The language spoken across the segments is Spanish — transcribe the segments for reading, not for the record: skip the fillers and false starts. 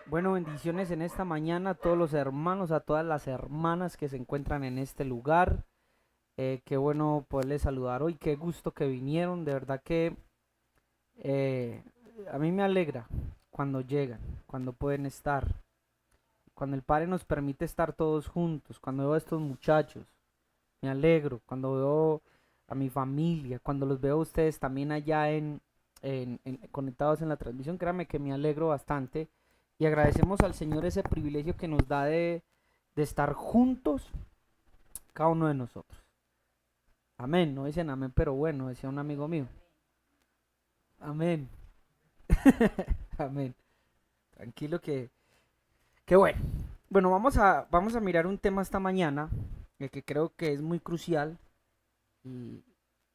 Bueno, bendiciones en esta mañana a todos los hermanos, a todas las hermanas que se encuentran en este lugar. Qué bueno poderles saludar hoy, qué gusto que vinieron. De verdad que eh, a mí me alegra cuando llegan, cuando pueden estar, cuando el Padre nos permite estar todos juntos, cuando veo a estos muchachos. Me alegro cuando veo a mi familia, cuando los veo a ustedes también allá conectados en la transmisión. Créanme que me alegro bastante y agradecemos al Señor ese privilegio que nos da de estar juntos, cada uno de nosotros. Amén, no dicen amén, pero bueno, decía un amigo mío. Amén, amén. Tranquilo que bueno. Bueno, vamos a mirar un tema esta mañana, el que creo que es muy crucial y,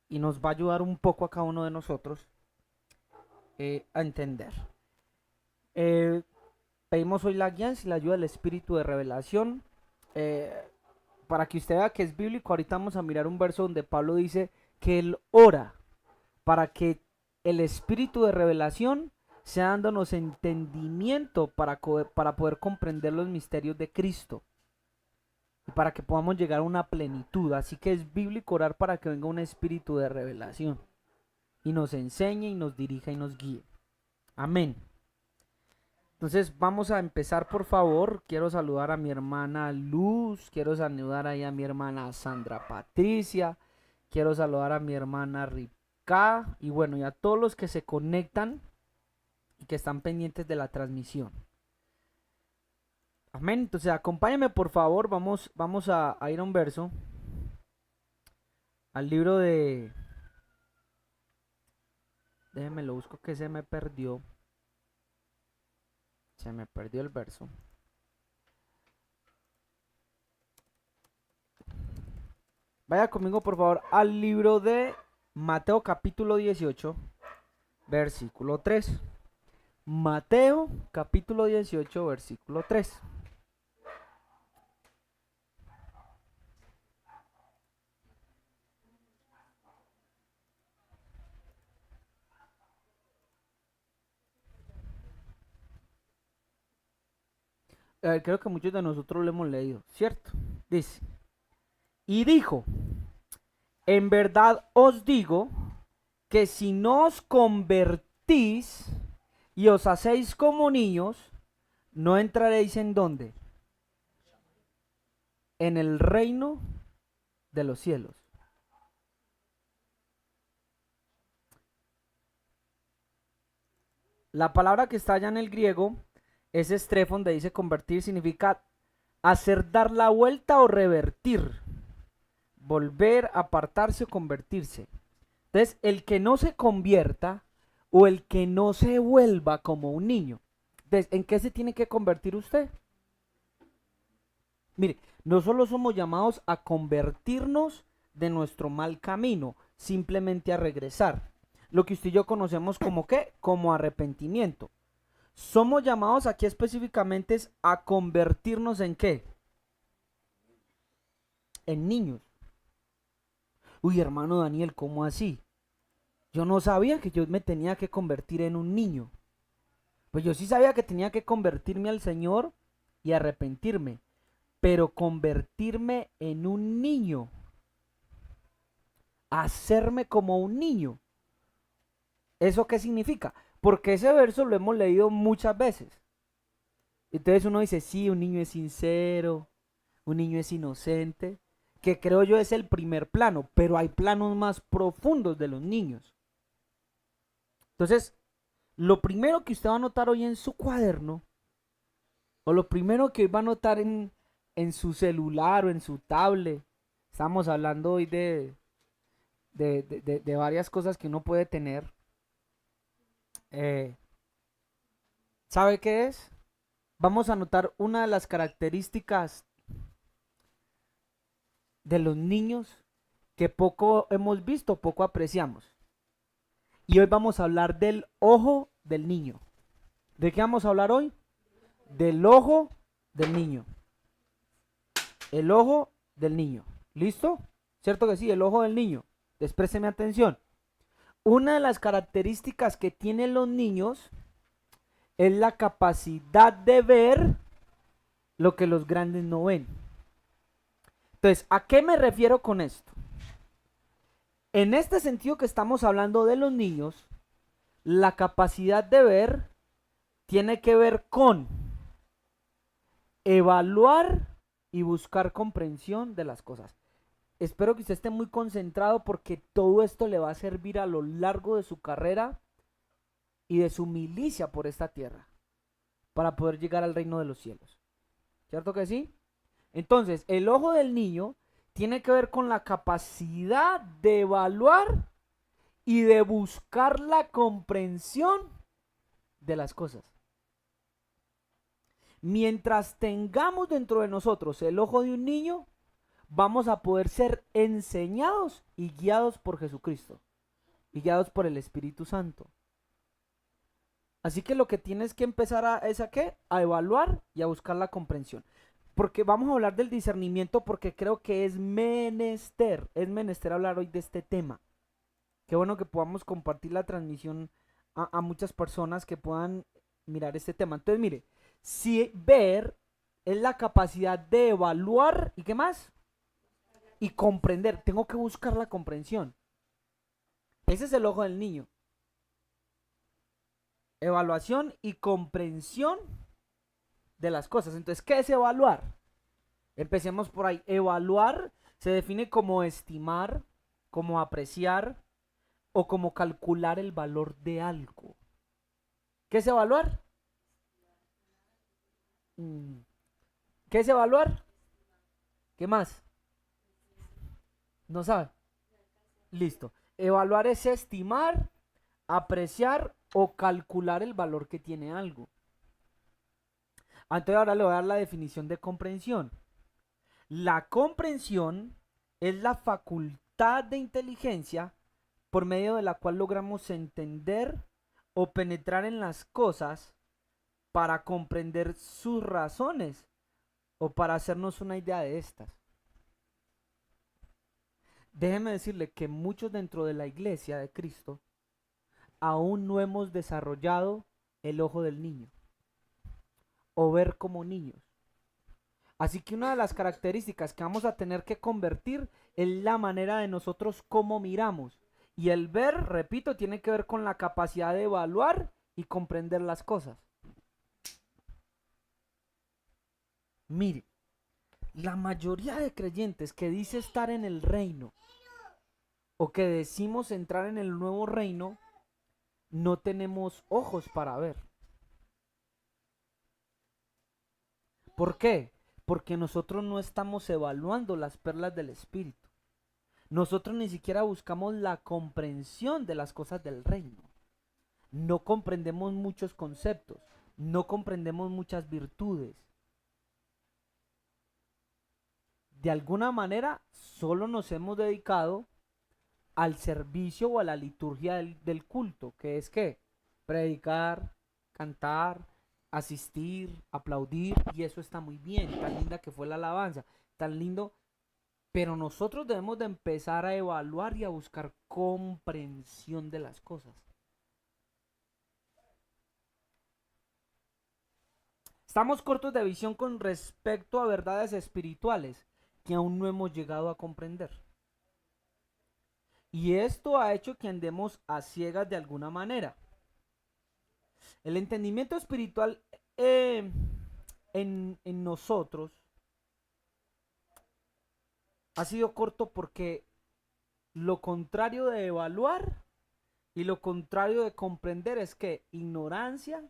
y nos va a ayudar un poco a cada uno de nosotros a entender. Eh, Pedimos hoy la guía y la ayuda del Espíritu de revelación. eh, para que usted vea que es bíblico, ahorita vamos a mirar un verso donde Pablo dice que él ora para que el Espíritu de revelación sea dándonos entendimiento para poder comprender los misterios de Cristo y para que podamos llegar a una plenitud. Así que es bíblico orar para que venga un espíritu de revelación y nos enseñe y nos dirija y nos guíe. Amén. Entonces vamos a empezar, por favor. Quiero saludar a mi hermana Luz, quiero saludar ahí a mi hermana Sandra Patricia, quiero saludar a mi hermana Ripka y bueno, y a todos los que se conectan y que están pendientes de la transmisión. Amén. Entonces acompáñame, por favor. Vamos a ir a un verso, al libro de... Déjenme lo busco que se me perdió. Se me perdió el verso. Vaya conmigo, por favor, al libro de Mateo capítulo 18, versículo 3. Mateo capítulo 18, versículo 3. Creo que muchos de nosotros lo hemos leído, ¿cierto? Dice, y dijo, en verdad os digo que si no os convertís y os hacéis como niños, no entraréis en dónde? En el reino de los cielos. La palabra que está allá en el griego es estrefon, donde dice convertir, significa hacer dar la vuelta o revertir, volver, apartarse o convertirse. Entonces, el que no se convierta o el que no se vuelva como un niño. Entonces, ¿en qué se tiene que convertir usted? Mire, no solo somos llamados a convertirnos de nuestro mal camino, simplemente a regresar. Lo que usted y yo conocemos como qué, como arrepentimiento. Somos llamados aquí específicamente es a convertirnos en qué, en niños. Uy, hermano Daniel, ¿cómo así? Yo no sabía que yo me tenía que convertir en un niño. Pues yo sí sabía que tenía que convertirme al Señor y arrepentirme. Pero convertirme en un niño, hacerme como un niño. ¿Eso qué significa? Porque ese verso lo hemos leído muchas veces. Entonces uno dice, sí, un niño es sincero, un niño es inocente, que creo yo es el primer plano, pero hay planos más profundos de los niños. Entonces, lo primero que usted va a notar hoy en su cuaderno, o lo primero que va a notar en su celular o en su tablet, estamos hablando hoy de varias cosas que uno puede tener. Eh, ¿Sabe qué es? Vamos a notar una de las características de los niños que poco hemos visto, poco apreciamos. Y hoy vamos a hablar del ojo del niño. ¿De qué vamos a hablar hoy? Del ojo del niño. El ojo del niño. ¿Listo? ¿Cierto que sí? El ojo del niño. Desprésteme atención. Una de las características que tienen los niños es la capacidad de ver lo que los grandes no ven. Entonces, ¿a qué me refiero con esto? En este sentido que estamos hablando de los niños, la capacidad de ver tiene que ver con evaluar y buscar comprensión de las cosas. Espero que usted esté muy concentrado porque todo esto le va a servir a lo largo de su carrera y de su milicia por esta tierra para poder llegar al reino de los cielos. ¿Cierto que sí? Entonces, el ojo del niño tiene que ver con la capacidad de evaluar y de buscar la comprensión de las cosas. Mientras tengamos dentro de nosotros el ojo de un niño, vamos a poder ser enseñados y guiados por Jesucristo y guiados por el Espíritu Santo. Así que lo que tienes que empezar es a ¿qué? A evaluar y a buscar la comprensión. Porque vamos a hablar del discernimiento porque creo que es menester hablar hoy de este tema. Qué bueno que podamos compartir la transmisión a muchas personas que puedan mirar este tema. Entonces, mire, si ver es la capacidad de evaluar y qué más, y comprender, tengo que buscar la comprensión. Ese es el ojo del niño. Evaluación y comprensión de las cosas. Entonces, ¿qué es evaluar? Empecemos por ahí. Evaluar se define como estimar, como apreciar o como calcular el valor de algo. ¿Qué es evaluar? ¿Qué es evaluar? ¿Qué más? ¿No sabe? Listo. Evaluar es estimar, apreciar o calcular el valor que tiene algo. Entonces ahora le voy a dar la definición de comprensión. La comprensión es la facultad de inteligencia por medio de la cual logramos entender o penetrar en las cosas para comprender sus razones o para hacernos una idea de estas. Déjeme decirle que muchos dentro de la iglesia de Cristo aún no hemos desarrollado el ojo del niño o ver como niños. Así que una de las características que vamos a tener que convertir es la manera de nosotros cómo miramos. Y el ver, repito, tiene que ver con la capacidad de evaluar y comprender las cosas. Mire, la mayoría de creyentes que dice estar en el reino o que decimos entrar en el nuevo reino, no tenemos ojos para ver. ¿Por qué? Porque nosotros no estamos evaluando las perlas del Espíritu. Nosotros ni siquiera buscamos la comprensión de las cosas del reino. No comprendemos muchos conceptos, no comprendemos muchas virtudes. De alguna manera, solo nos hemos dedicado al servicio o a la liturgia del culto, que es ¿qué? Predicar, cantar, asistir, aplaudir, y eso está muy bien, tan linda que fue la alabanza, tan lindo, pero nosotros debemos de empezar a evaluar y a buscar comprensión de las cosas. Estamos cortos de visión con respecto a verdades espirituales que aún no hemos llegado a comprender. Y esto ha hecho que andemos a ciegas de alguna manera. El entendimiento espiritual en nosotros ha sido corto porque lo contrario de evaluar y lo contrario de comprender es que ignorancia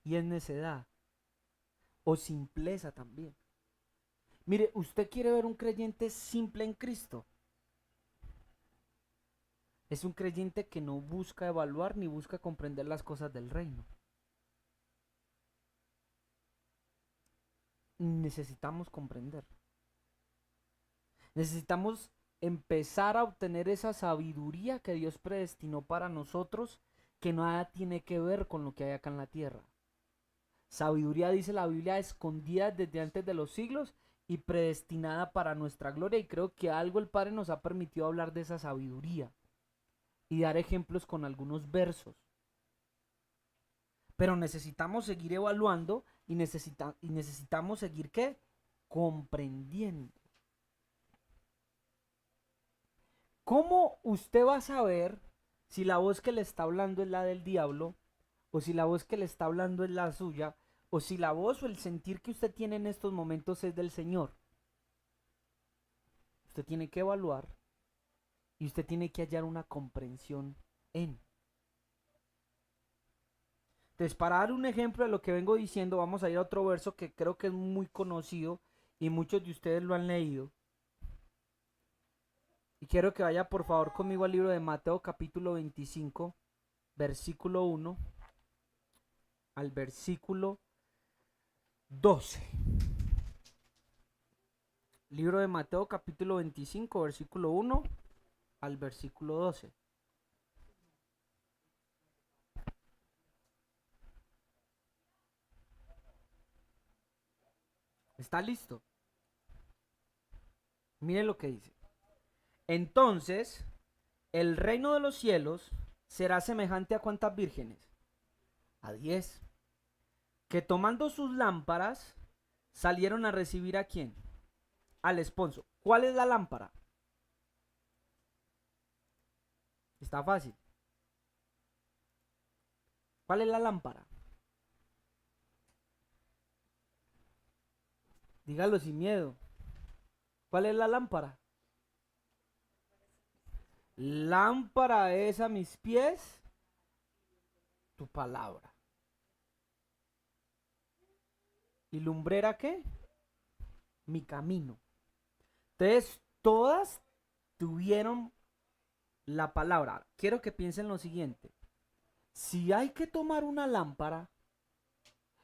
y es necedad o simpleza también. Mire, ¿usted quiere ver un creyente simple en Cristo? Es un creyente que no busca evaluar ni busca comprender las cosas del reino. Necesitamos comprender. Necesitamos empezar a obtener esa sabiduría que Dios predestinó para nosotros, que nada tiene que ver con lo que hay acá en la tierra. Sabiduría, dice la Biblia, escondida desde antes de los siglos y predestinada para nuestra gloria. Y creo que algo el Padre nos ha permitido hablar de esa sabiduría y dar ejemplos con algunos versos. Pero necesitamos seguir evaluando y necesitamos seguir, ¿qué? Comprendiendo. ¿Cómo usted va a saber si la voz que le está hablando es la del diablo, o si la voz que le está hablando es la suya, o si la voz o el sentir que usted tiene en estos momentos es del Señor? Usted tiene que evaluar y usted tiene que hallar una comprensión en. Entonces, para dar un ejemplo de lo que vengo diciendo, vamos a ir a otro verso que creo que es muy conocido y muchos de ustedes lo han leído. Y quiero que vaya por favor conmigo al libro de Mateo capítulo 25, versículo 1 al versículo 12. Libro de Mateo capítulo 25, versículo 1 al versículo 12. ¿Está listo? Mire lo que dice. Entonces, el reino de los cielos será semejante a ¿cuántas vírgenes? A 10. Que tomando sus lámparas salieron a recibir ¿a quién? Al esposo. ¿Cuál es la lámpara? Está fácil. ¿Cuál es la lámpara? Dígalo sin miedo. ¿Cuál es la lámpara? Lámpara es a mis pies tu palabra. ¿Y lumbrera qué? Mi camino. Entonces, todas tuvieron la palabra. Quiero que piensen lo siguiente. Si hay que tomar una lámpara,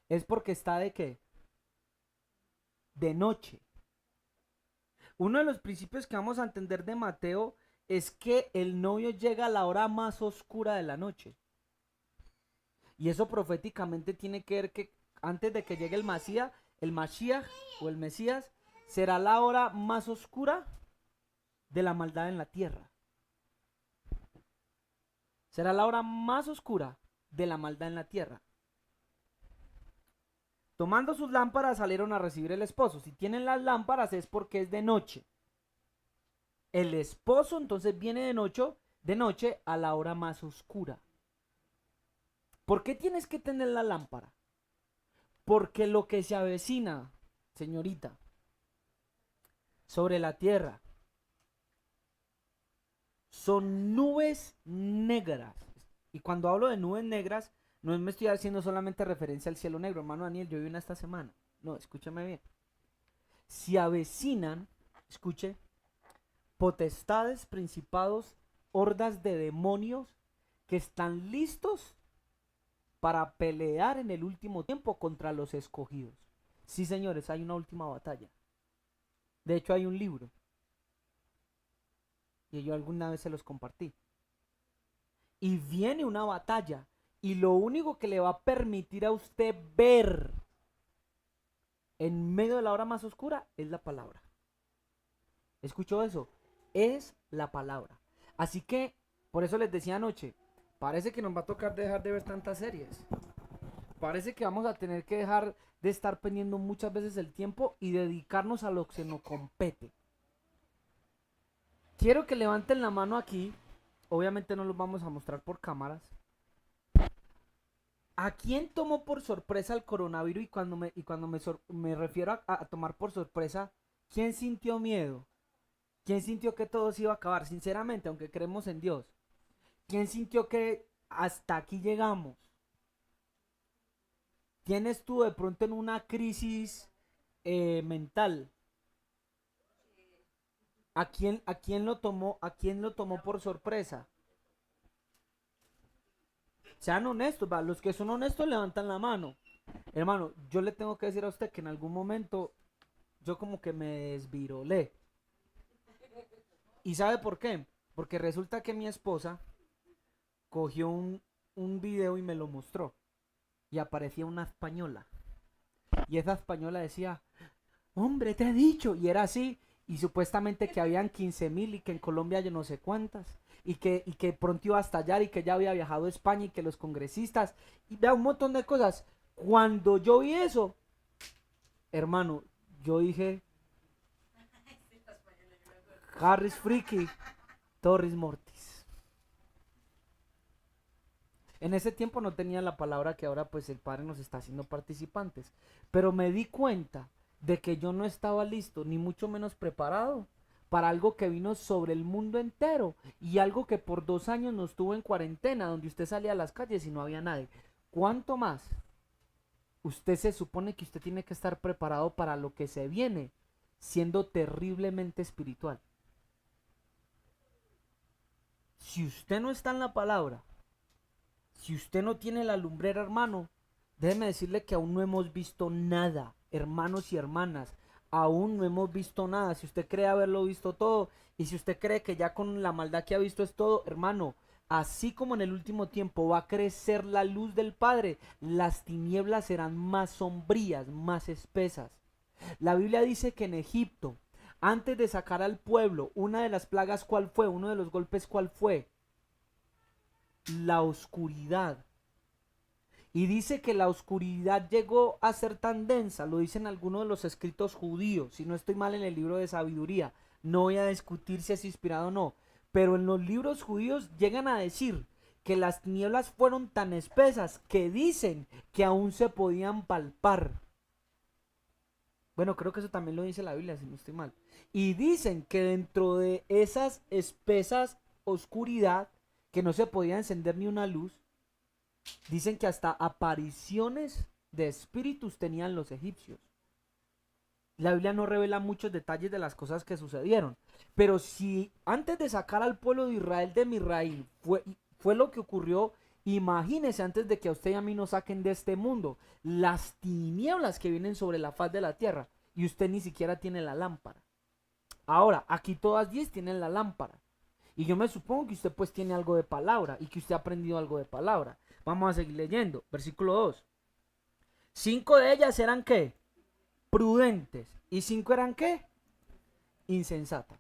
es porque está ¿de qué? De noche. Uno de los principios que vamos a entender de Mateo es que el novio llega a la hora más oscura de la noche. Y eso proféticamente tiene que ver que antes de que llegue el Mashiach o el Mesías, será la hora más oscura de la maldad en la tierra. Será la hora más oscura de la maldad en la tierra. Tomando sus lámparas salieron a recibir el esposo. Si tienen las lámparas es porque es de noche. El esposo entonces viene de noche a la hora más oscura. ¿Por qué tienes que tener la lámpara? Porque lo que se avecina, señorita, sobre la tierra son nubes negras. Y cuando hablo de nubes negras, no me estoy haciendo solamente referencia al cielo negro, hermano Daniel, yo vi una esta semana. No, escúchame bien. Se avecinan, escuche, potestades, principados, hordas de demonios que están listos para pelear en el último tiempo contra los escogidos. Sí, señores, hay una última batalla. De hecho, hay un libro. Y yo alguna vez se los compartí. Y viene una batalla. Y lo único que le va a permitir a usted ver en medio de la hora más oscura es la palabra. ¿Escuchó eso? Es la palabra. Así que, por eso les decía anoche, parece que nos va a tocar dejar de ver tantas series. Parece que vamos a tener que dejar de estar perdiendo muchas veces el tiempo y dedicarnos a lo que nos compete. Quiero que levanten la mano aquí. Obviamente no los vamos a mostrar por cámaras. ¿A quién tomó por sorpresa el coronavirus? Y cuando me refiero a tomar por sorpresa, ¿quién sintió miedo? ¿Quién sintió que todo se iba a acabar? Sinceramente, aunque creemos en Dios. ¿Quién sintió que hasta aquí llegamos? ¿Quién estuvo de pronto en una crisis mental? ¿A quién lo tomó por sorpresa? Sean honestos, ¿va? Los que son honestos levantan la mano. Hermano, yo le tengo que decir a usted que en algún momento yo como que me desvirolé. ¿Y sabe por qué? Porque resulta que mi esposa cogió un video y me lo mostró. Y aparecía una española. Y esa española decía, hombre, te he dicho. Y era así. y supuestamente que habían 15.000 y que en Colombia yo no sé cuántas, y que pronto iba a estallar y que ya había viajado a España y que los congresistas, y vea un montón de cosas. Cuando yo vi eso, hermano, yo dije, Harris Freaky, Torres Mortis. En ese tiempo no tenía la palabra que ahora pues el Padre nos está haciendo participantes, pero me di cuenta de que yo no estaba listo, ni mucho menos preparado para algo que vino sobre el mundo entero y algo que por 2 años nos tuvo en cuarentena, donde usted salía a las calles y no había nadie. ¿Cuánto más? Usted se supone que usted tiene que estar preparado para lo que se viene, siendo terriblemente espiritual. Si usted no está en la palabra, si usted no tiene la lumbrera, hermano, déjeme decirle que aún no hemos visto nada, hermanos y hermanas. Aún no hemos visto nada. Si usted cree haberlo visto todo, y si usted cree que ya con la maldad que ha visto es todo, hermano, así como en el último tiempo va a crecer la luz del Padre, las tinieblas serán más sombrías, más espesas. La Biblia dice que en Egipto, antes de sacar al pueblo, una de las plagas, ¿cuál fue? Uno de los golpes, ¿cuál fue? La oscuridad. Y dice que la oscuridad llegó a ser tan densa, lo dicen algunos de los escritos judíos, si no estoy mal en el libro de sabiduría, no voy a discutir si es inspirado o no, pero en los libros judíos llegan a decir que las tinieblas fueron tan espesas que dicen que aún se podían palpar. Bueno, creo que eso también lo dice la Biblia, si no estoy mal. Y dicen que dentro de esas espesas oscuridad, que no se podía encender ni una luz, dicen que hasta apariciones de espíritus tenían los egipcios. La Biblia no revela muchos detalles de las cosas que sucedieron. Pero si antes de sacar al pueblo de Israel de Misraim fue lo que ocurrió, imagínese antes de que a usted y a mí nos saquen de este mundo, las tinieblas que vienen sobre la faz de la tierra, y usted ni siquiera tiene la lámpara. Ahora, aquí todas 10 tienen la lámpara. Y yo me supongo que usted pues tiene algo de palabra y que usted ha aprendido algo de palabra. Vamos a seguir leyendo. Versículo 2. 5 de ellas eran ¿qué? Prudentes. ¿Y 5 eran qué? Insensatas.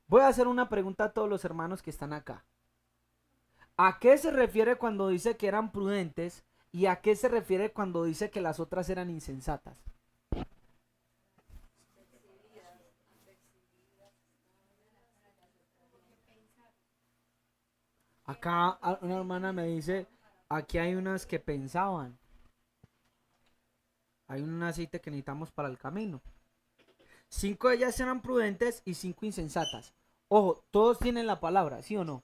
Voy a hacer una pregunta a todos los hermanos que están acá. ¿A qué se refiere cuando dice que eran prudentes y a qué se refiere cuando dice que las otras eran insensatas? Acá una hermana me dice, aquí hay unas que pensaban. Hay un aceite que necesitamos para el camino. 5 de ellas eran prudentes y 5 insensatas. Ojo, todos tienen la palabra, ¿sí o no?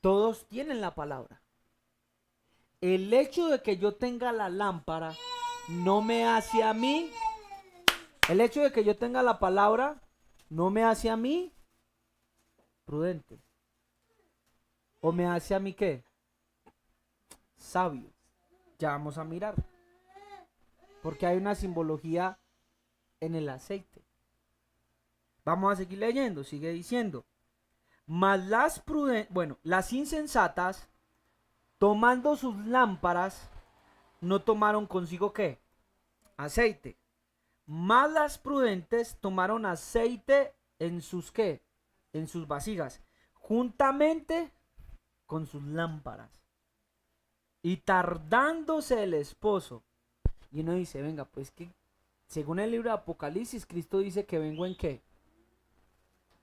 Todos tienen la palabra. El hecho de que yo tenga la lámpara no me hace a mí. El hecho de que yo tenga la palabra no me hace a mí prudente. ¿O me hace a mí qué? Sabio. Ya vamos a mirar. Porque hay una simbología en el aceite. Vamos a seguir leyendo. Sigue diciendo. Mas las insensatas, tomando sus lámparas, no tomaron consigo ¿qué? Aceite. Mas las prudentes tomaron aceite en sus ¿qué? En sus vasijas, juntamente con sus lámparas. Y tardándose el esposo. Y uno dice, venga, pues que según el libro de Apocalipsis, Cristo dice que vengo en ¿qué?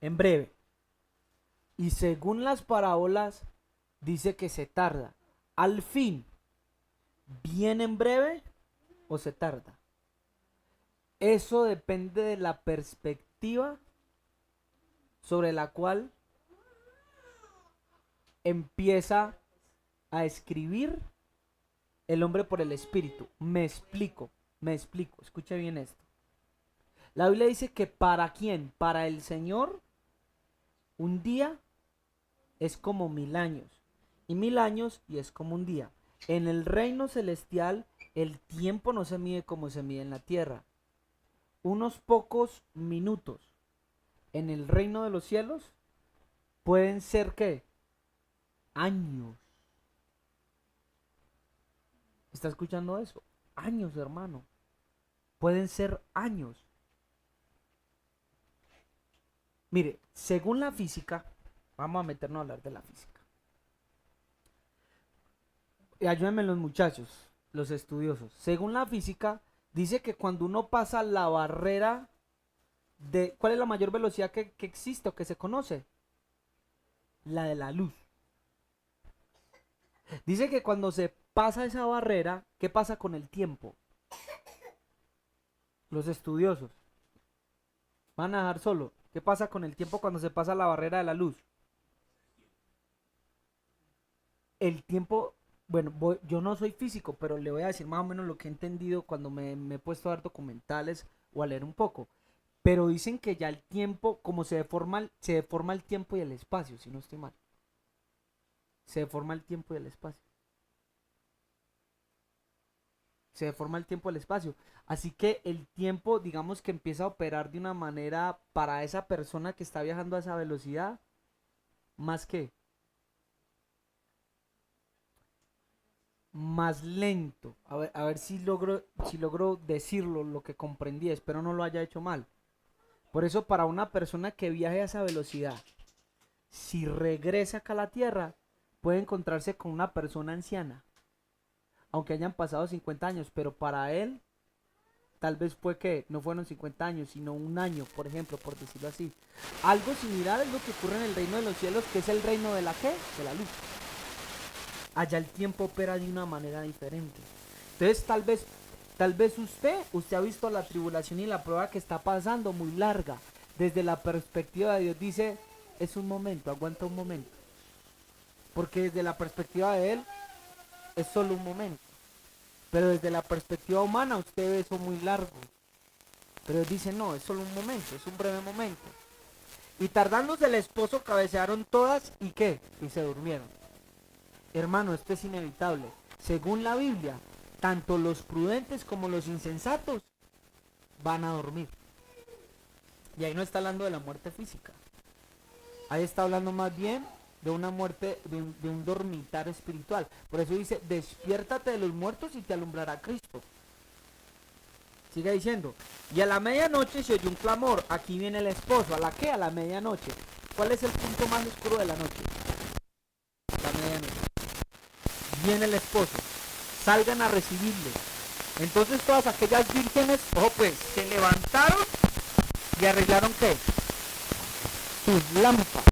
En breve. Y según las parábolas, dice que se tarda. Al fin, ¿viene en breve o se tarda? Eso depende de la perspectiva sobre la cual empieza a escribir el hombre por el espíritu. Me explico. Escuche bien esto. La Biblia dice que ¿para quién? Para el Señor, un día es como 1000 años. Y 1000 años y es como un día. En el reino celestial, el tiempo no se mide como se mide en la tierra. Unos pocos minutos en el reino de los cielos pueden ser ¿qué? Años. ¿Está escuchando eso? Años, hermano. Pueden ser años. Mire, según la física, vamos a meternos a hablar de la física. Y ayúdenme los muchachos, los estudiosos. Según la física, dice que cuando uno pasa la barrera de... ¿Cuál es la mayor velocidad que existe o que se conoce? La de la luz. Dice que cuando se pasa esa barrera, ¿qué pasa con el tiempo? Los estudiosos van a dejar solo. ¿Qué pasa con el tiempo cuando se pasa la barrera de la luz? El tiempo, bueno, yo no soy físico, pero le voy a decir más o menos lo que he entendido cuando me he puesto a ver documentales o a leer un poco. Pero dicen que ya el tiempo, como se deforma el tiempo y el espacio, si no estoy mal. Se deforma el tiempo y el espacio. Se deforma el tiempo y el espacio. Así que el tiempo, digamos que empieza a operar de una manera para esa persona que está viajando a esa velocidad, más que más lento. A ver si logro decirlo, lo que comprendí. Espero no lo haya hecho mal. Por eso para una persona que viaje a esa velocidad, si regresa acá a la Tierra, puede encontrarse con una persona anciana. Aunque hayan pasado 50 años, pero para él tal vez fue que no fueron 50 años, sino un año, por ejemplo, por decirlo así. Algo similar es lo que ocurre en el reino de los cielos, que es el reino de la ¿qué? De la luz. Allá el tiempo opera de una manera diferente. Entonces tal vez usted ha visto la tribulación y la prueba que está pasando muy larga. Desde la perspectiva de Dios dice, es un momento, aguanta un momento. Porque desde la perspectiva de Él es solo un momento. Pero desde la perspectiva humana usted ve eso muy largo. Pero Él dice, no, es solo un momento, es un breve momento. Y tardándose el esposo cabecearon todas y qué, y se durmieron. Hermano, esto es inevitable. Según la Biblia, tanto los prudentes como los insensatos van a dormir. Y ahí no está hablando de la muerte física. Ahí está hablando más bien de una muerte, de un dormitar espiritual. Por eso dice, despiértate de los muertos y te alumbrará Cristo. Sigue diciendo, y a la medianoche se oye un clamor, aquí viene el esposo. ¿A la qué? A la medianoche. ¿Cuál es el punto más oscuro de la noche? La medianoche. Viene el esposo, salgan a recibirle. Entonces todas aquellas vírgenes, ojo pues, se levantaron y arreglaron qué? Sus lámparas.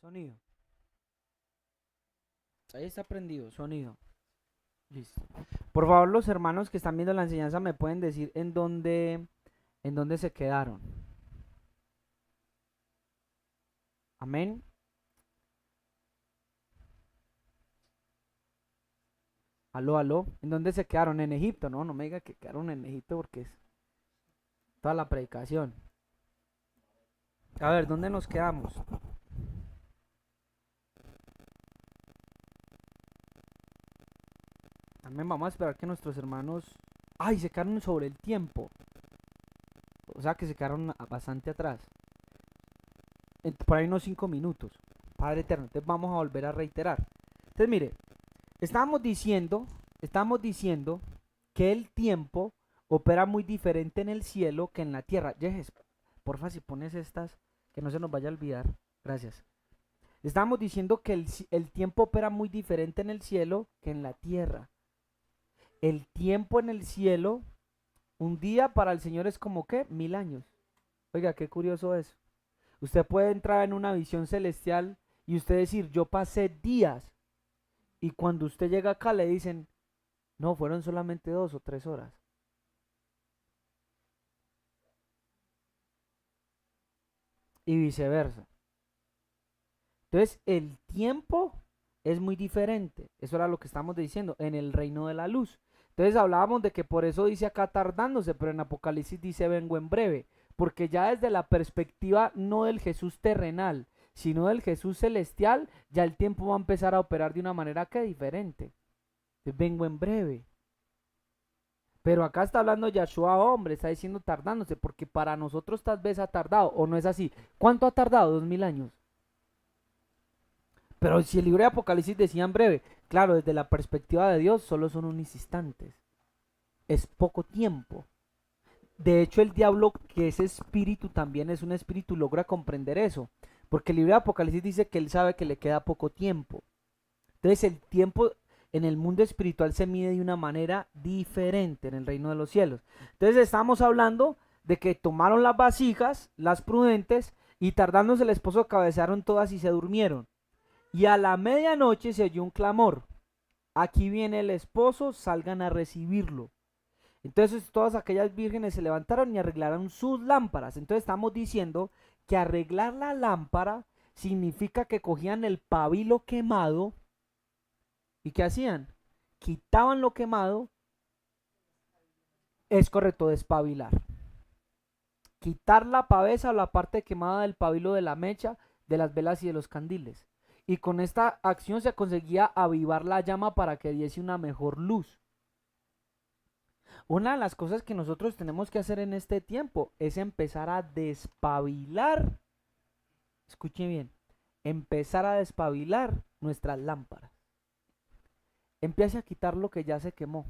Sonido. Ahí está prendido, sonido. Listo. Por favor, los hermanos que están viendo la enseñanza me pueden decir en dónde se quedaron. Amén. Aló, aló. ¿En dónde se quedaron? En Egipto. No, no me diga que quedaron en Egipto porque es toda la predicación. A ver, ¿dónde nos quedamos? Amén. Vamos a esperar que nuestros hermanos... ¡Ay! Se quedaron sobre el tiempo. O sea que se quedaron bastante atrás. Por ahí unos 5 minutos. Padre eterno. Entonces vamos a volver a reiterar. Entonces mire, estábamos diciendo que el tiempo opera muy diferente en el cielo que en la tierra. Yejes, porfa, si pones estas, que no se nos vaya a olvidar. Gracias. Estábamos diciendo que el tiempo opera muy diferente en el cielo que en la tierra. El tiempo en el cielo, un día para el Señor es como ¿qué? 1000 años. Oiga, qué curioso es. Usted puede entrar en una visión celestial y usted decir, yo pasé días. Y cuando usted llega acá le dicen, no, fueron solamente 2 o 3 horas. Y viceversa. Entonces, el tiempo es muy diferente. Eso era lo que estamos diciendo, en el reino de la luz. Entonces hablábamos de que por eso dice acá tardándose, pero en Apocalipsis dice vengo en breve. Porque ya desde la perspectiva no del Jesús terrenal, sino del Jesús celestial, ya el tiempo va a empezar a operar de una manera que diferente. Entonces, vengo en breve. Pero acá está hablando Yahshua, hombre, está diciendo tardándose, porque para nosotros tal vez ha tardado, o no es así. ¿Cuánto ha tardado? 2000 años. Pero si el libro de Apocalipsis decía en breve, claro, desde la perspectiva de Dios solo son unos instantes. Es poco tiempo. De hecho, el diablo, que es espíritu, también es un espíritu, logra comprender eso. Porque el libro de Apocalipsis dice que él sabe que le queda poco tiempo. Entonces el tiempo en el mundo espiritual se mide de una manera diferente en el reino de los cielos. Entonces estamos hablando de que tomaron las vasijas, las prudentes, y tardándose el esposo cabecearon todas y se durmieron. Y a la medianoche se oyó un clamor. Aquí viene el esposo, salgan a recibirlo. Entonces todas aquellas vírgenes se levantaron y arreglaron sus lámparas. Entonces estamos diciendo que arreglar la lámpara significa que cogían el pabilo quemado. ¿Y qué hacían? Quitaban lo quemado. Es correcto, despabilar. Quitar la pavesa o la parte quemada del pabilo de la mecha, de las velas y de los candiles. Y con esta acción se conseguía avivar la llama para que diese una mejor luz. Una de las cosas que nosotros tenemos que hacer en este tiempo es empezar a despabilar. Escuchen bien, empezar a despabilar nuestras lámparas. Empiece a quitar lo que ya se quemó.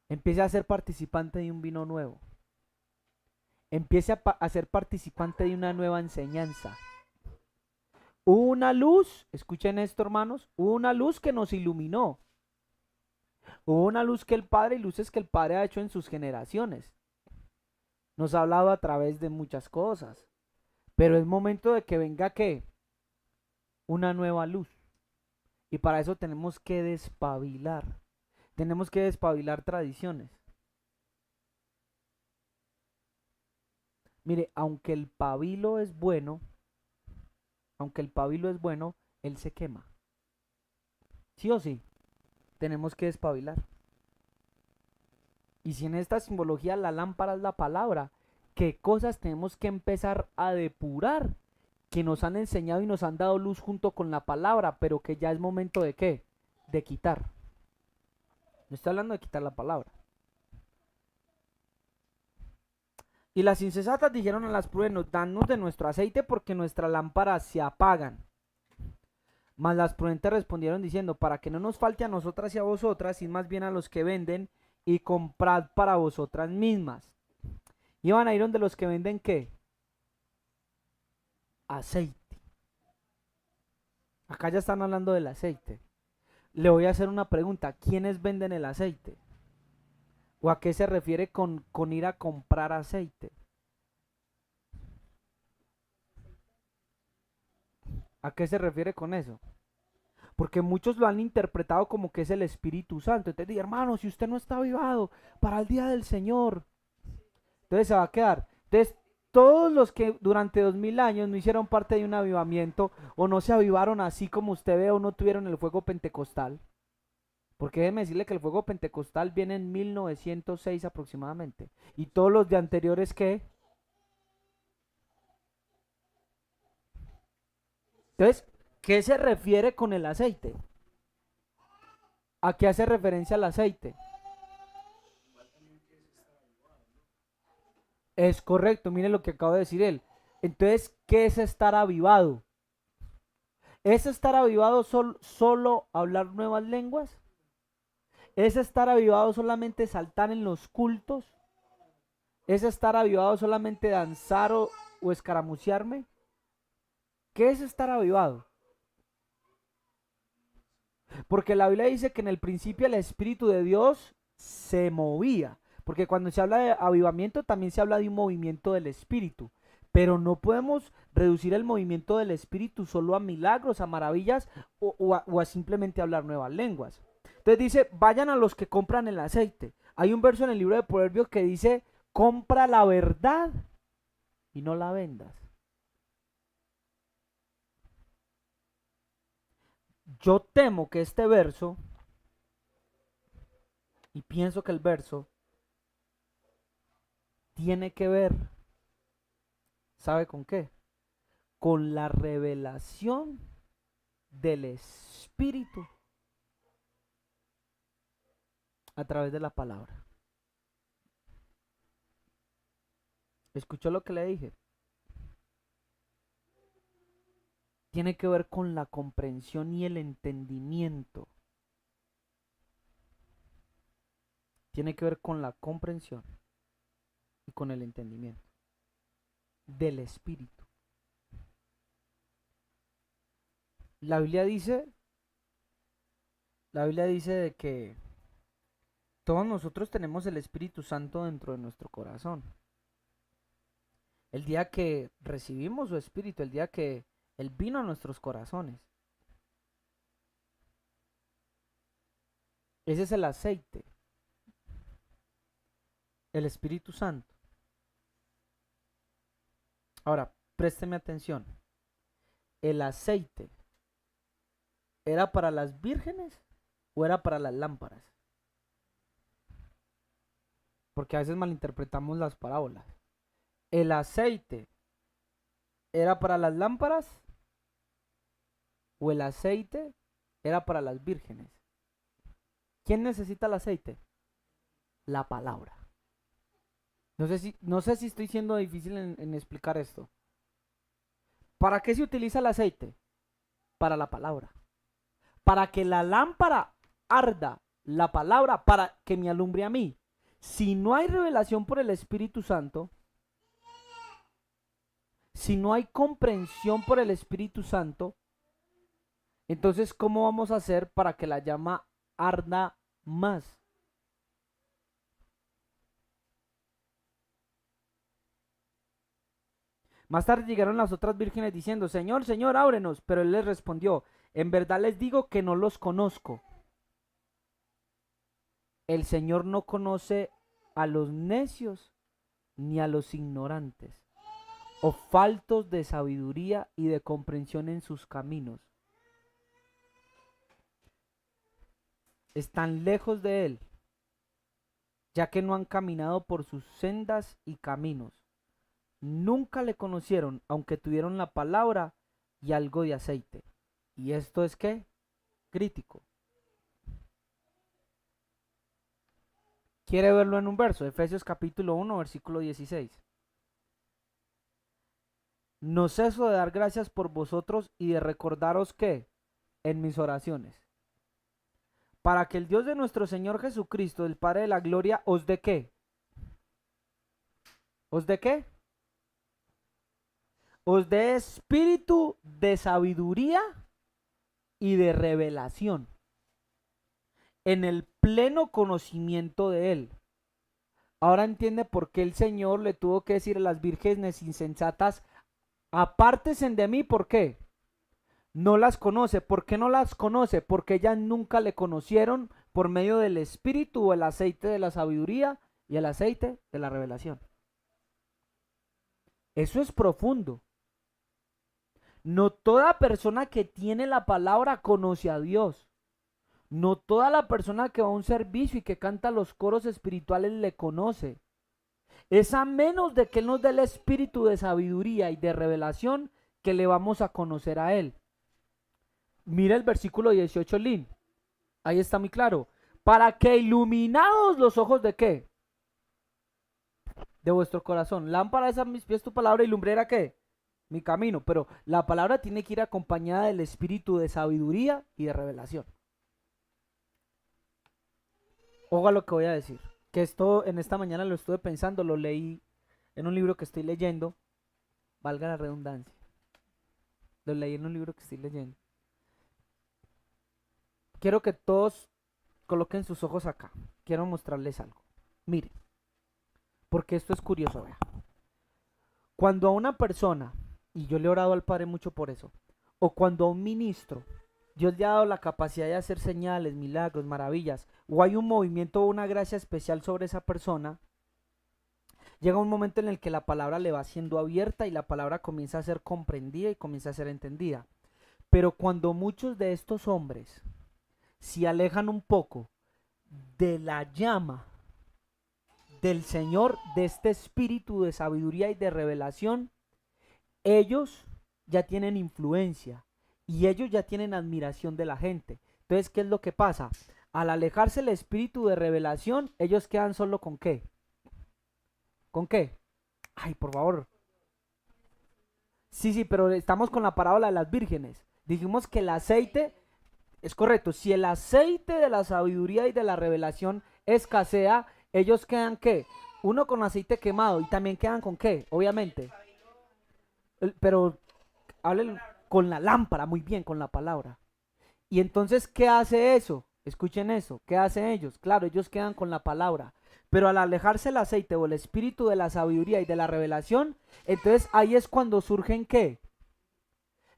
Empiece a ser participante de un vino nuevo. Empiece a ser participante de una nueva enseñanza. Hubo una luz, escuchen esto hermanos, hubo una luz que nos iluminó. Hubo una luz que el Padre y luces que el Padre ha hecho en sus generaciones. Nos ha hablado a través de muchas cosas. Pero es momento de que venga ¿qué? Una nueva luz. Y para eso tenemos que despabilar. Tenemos que despabilar tradiciones. Mire, aunque el pabilo es bueno, él se quema. ¿Sí o sí? Tenemos que despabilar. Y si en esta simbología la lámpara es la palabra, ¿qué cosas tenemos que empezar a depurar? Que nos han enseñado y nos han dado luz junto con la palabra, pero que ya es momento de ¿qué? De quitar. No estoy hablando de quitar la palabra. Y las insensatas dijeron a las prudentes, danos de nuestro aceite porque nuestras lámparas se apagan. Mas las prudentes respondieron diciendo, para que no nos falte a nosotras y a vosotras, y más bien a los que venden, y comprad para vosotras mismas. Iban a ir donde los que venden ¿qué? Aceite. Acá ya están hablando del aceite. Le voy a hacer una pregunta, ¿quiénes venden el aceite? ¿O a qué se refiere con ir a comprar aceite? ¿A qué se refiere con eso? Porque muchos lo han interpretado como que es el Espíritu Santo. Entonces, hermano, si usted no está avivado para el día del Señor, entonces se va a quedar. Entonces, todos los que durante 2000 años no hicieron parte de un avivamiento o no se avivaron así como usted ve o no tuvieron el fuego pentecostal. Porque déjeme decirle que el fuego pentecostal viene en 1906 aproximadamente. Y todos los de anteriores que... Entonces, ¿qué se refiere con el aceite? ¿A qué hace referencia el aceite? Es correcto, mire lo que acaba de decir él. Entonces, ¿qué es estar avivado? ¿Es estar avivado solo hablar nuevas lenguas? ¿Es estar avivado solamente saltar en los cultos? ¿Es estar avivado solamente danzar o escaramuciarme? ¿Qué es estar avivado? Porque la Biblia dice que en el principio el Espíritu de Dios se movía. Porque cuando se habla de avivamiento también se habla de un movimiento del Espíritu. Pero no podemos reducir el movimiento del Espíritu solo a milagros, a maravillas o a simplemente hablar nuevas lenguas. Entonces dice, vayan a los que compran el aceite. Hay un verso en el libro de Proverbios que dice, compra la verdad y no la vendas. Yo temo que este verso, y pienso que el verso tiene que ver, ¿sabe con qué? Con la revelación del Espíritu a través de la palabra. ¿Escuchó lo que le dije? Tiene que ver con la comprensión y el entendimiento. Tiene que ver con la comprensión y con el entendimiento del Espíritu. La Biblia dice de que todos nosotros tenemos el Espíritu Santo dentro de nuestro corazón. El día que recibimos su Espíritu, el día que Él vino a nuestros corazones. Ese es el aceite. El Espíritu Santo. Ahora, présteme atención. ¿El aceite era para las vírgenes o era para las lámparas? Porque a veces malinterpretamos las parábolas. ¿El aceite era para las lámparas o el aceite era para las vírgenes? ¿Quién necesita el aceite? La palabra. No sé si estoy siendo difícil en explicar esto. ¿Para qué se utiliza el aceite? Para la palabra. Para que la lámpara arda, la palabra, para que me alumbre a mí. Si no hay revelación por el Espíritu Santo, si no hay comprensión por el Espíritu Santo, entonces ¿cómo vamos a hacer para que la llama arda más? Más tarde llegaron las otras vírgenes diciendo, Señor, Señor, ábrenos. Pero él les respondió, en verdad les digo que no los conozco. El Señor no conoce a los necios ni a los ignorantes, o faltos de sabiduría y de comprensión en sus caminos. Están lejos de él, ya que no han caminado por sus sendas y caminos. Nunca le conocieron, aunque tuvieron la palabra y algo de aceite. ¿Y esto es qué? Crítico. ¿Quiere verlo en un verso? Efesios capítulo 1, versículo 16. No ceso de dar gracias por vosotros y de recordaros que en mis oraciones, para que el Dios de nuestro Señor Jesucristo, el Padre de la Gloria, os dé qué. ¿Os dé qué? Os dé espíritu de sabiduría y de revelación en el pleno conocimiento de Él. Ahora entiende por qué el Señor le tuvo que decir a las vírgenes insensatas, apártense de mí, ¿por qué? No las conoce. ¿Por qué no las conoce? Porque ellas nunca le conocieron por medio del Espíritu o el aceite de la sabiduría y el aceite de la revelación. Eso es profundo. No toda persona que tiene la palabra conoce a Dios. No toda la persona que va a un servicio y que canta los coros espirituales le conoce. Es a menos de que Él nos dé el espíritu de sabiduría y de revelación que le vamos a conocer a Él. Mira el versículo 18, Lin. Ahí está muy claro. Para que iluminados los ojos de ¿qué? De vuestro corazón. Lámpara es a mis pies tu palabra y lumbrera ¿qué? Mi camino. Pero la palabra tiene que ir acompañada del espíritu de sabiduría y de revelación. Oiga lo que voy a decir. Que esto en esta mañana lo estuve pensando, lo leí en un libro que estoy leyendo. Valga la redundancia. Lo leí en un libro que estoy leyendo. Quiero que todos coloquen sus ojos acá. Quiero mostrarles algo. Miren. Porque esto es curioso, vea. Cuando a una persona, y yo le he orado al Padre mucho por eso, o cuando a un ministro, Dios le ha dado la capacidad de hacer señales, milagros, maravillas, o hay un movimiento o una gracia especial sobre esa persona, llega un momento en el que la palabra le va siendo abierta y la palabra comienza a ser comprendida y comienza a ser entendida. Pero cuando muchos de estos hombres se alejan un poco de la llama del Señor, de este espíritu de sabiduría y de revelación, ellos ya tienen influencia y ellos ya tienen admiración de la gente. Entonces, ¿qué es lo que pasa? Al alejarse el espíritu de revelación, ellos quedan solo con ¿qué? ¿Con qué? Ay, por favor. Sí, pero estamos con la parábola de las vírgenes. Dijimos que el aceite, es correcto, si el aceite de la sabiduría y de la revelación escasea, ellos quedan ¿qué? Uno con aceite quemado y también quedan con ¿qué? Obviamente. Pero hablen con la lámpara, muy bien, con la palabra. Y entonces, ¿qué hace eso? Escuchen eso, ¿qué hacen ellos? Claro, ellos quedan con la palabra. Pero al alejarse el aceite o el espíritu de la sabiduría y de la revelación, entonces ahí es cuando surgen ¿qué?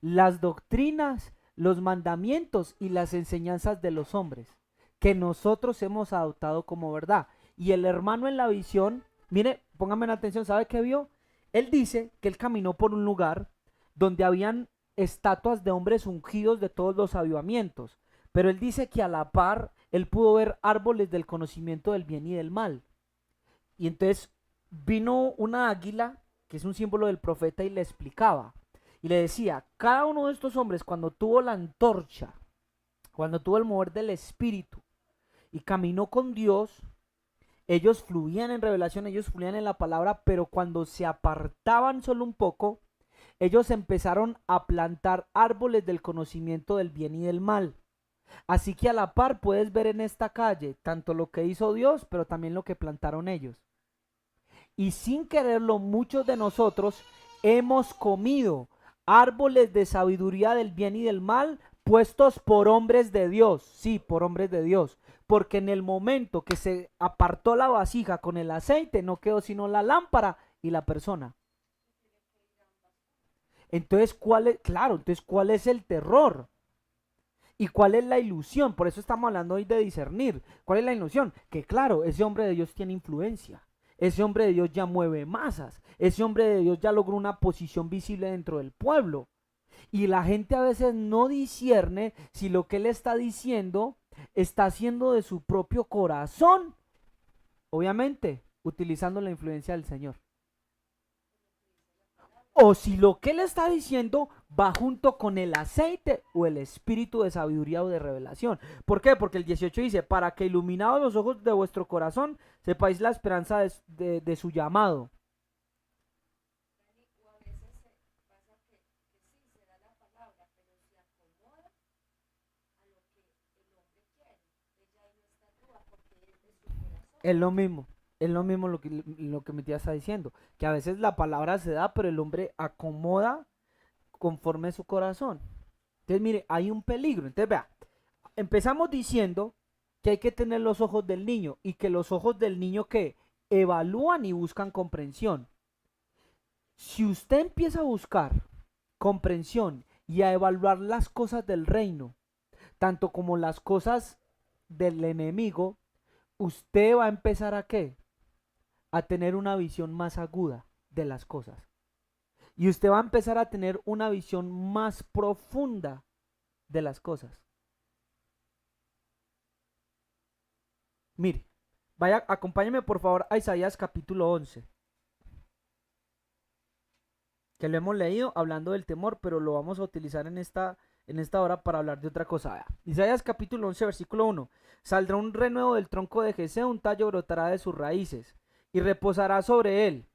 Las doctrinas, los mandamientos y las enseñanzas de los hombres, que nosotros hemos adoptado como verdad. Y el hermano en la visión, mire, pónganme en atención, ¿sabe qué vio? Él dice que él caminó por un lugar donde habían estatuas de hombres ungidos de todos los avivamientos, pero él dice que a la par él pudo ver árboles del conocimiento del bien y del mal. Y entonces vino una águila, que es un símbolo del profeta, y le explicaba. Y le decía, cada uno de estos hombres cuando tuvo la antorcha, cuando tuvo el mover del espíritu y caminó con Dios, ellos fluían en revelación, ellos fluían en la palabra, pero cuando se apartaban solo un poco, ellos empezaron a plantar árboles del conocimiento del bien y del mal. Así que a la par puedes ver en esta calle tanto lo que hizo Dios, pero también lo que plantaron ellos. Y sin quererlo, muchos de nosotros hemos comido árboles de sabiduría del bien y del mal puestos por hombres de Dios, sí, por hombres de Dios, porque en el momento que se apartó la vasija con el aceite no quedó sino la lámpara y la persona. Entonces, ¿cuál es el terror? ¿Y cuál es la ilusión? Por eso estamos hablando hoy de discernir. ¿Cuál es la ilusión? Que claro, ese hombre de Dios tiene influencia. Ese hombre de Dios ya mueve masas. Ese hombre de Dios ya logró una posición visible dentro del pueblo. Y la gente a veces no discierne si lo que él está diciendo está haciendo de su propio corazón. Obviamente, utilizando la influencia del Señor. O si lo que él está diciendo va junto con el aceite o el espíritu de sabiduría o de revelación. ¿Por qué? Porque el 18 dice, para que iluminados los ojos de vuestro corazón, sepáis la esperanza de su llamado. Es lo mismo lo que mi tía está diciendo, que a veces la palabra se da, pero el hombre acomoda conforme su corazón. Entonces, mire, hay un peligro. Entonces, vea, empezamos diciendo que hay que tener los ojos del niño y que los ojos del niño que evalúan y buscan comprensión. Si usted empieza a buscar comprensión y a evaluar las cosas del reino, tanto como las cosas del enemigo, usted va a empezar a ¿qué? A tener una visión más aguda de las cosas. Y usted va a empezar a tener una visión más profunda de las cosas. Mire, vaya, acompáñeme por favor a Isaías capítulo 11. Que lo hemos leído hablando del temor, pero lo vamos a utilizar en esta hora para hablar de otra cosa. Vea. Isaías capítulo 11, versículo 1. Saldrá un renuevo del tronco de Jesé, un tallo brotará de sus raíces, y reposará sobre él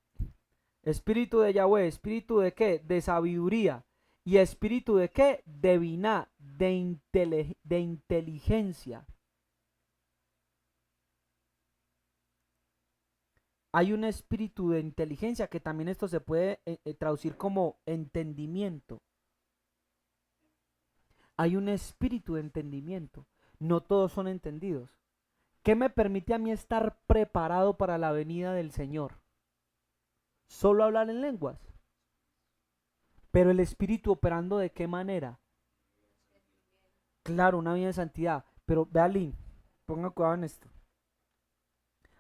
espíritu de Yahweh, espíritu de qué, de sabiduría, y espíritu de qué, de biná, de inteligencia. Hay un espíritu de inteligencia que también esto se puede traducir como entendimiento. Hay un espíritu de entendimiento. No todos son entendidos. ¿Qué me permite a mí estar preparado para la venida del Señor? Solo hablar en lenguas. Pero el espíritu operando ¿de qué manera? Claro, una vida de santidad. Pero vea, Lynn, ponga cuidado en esto.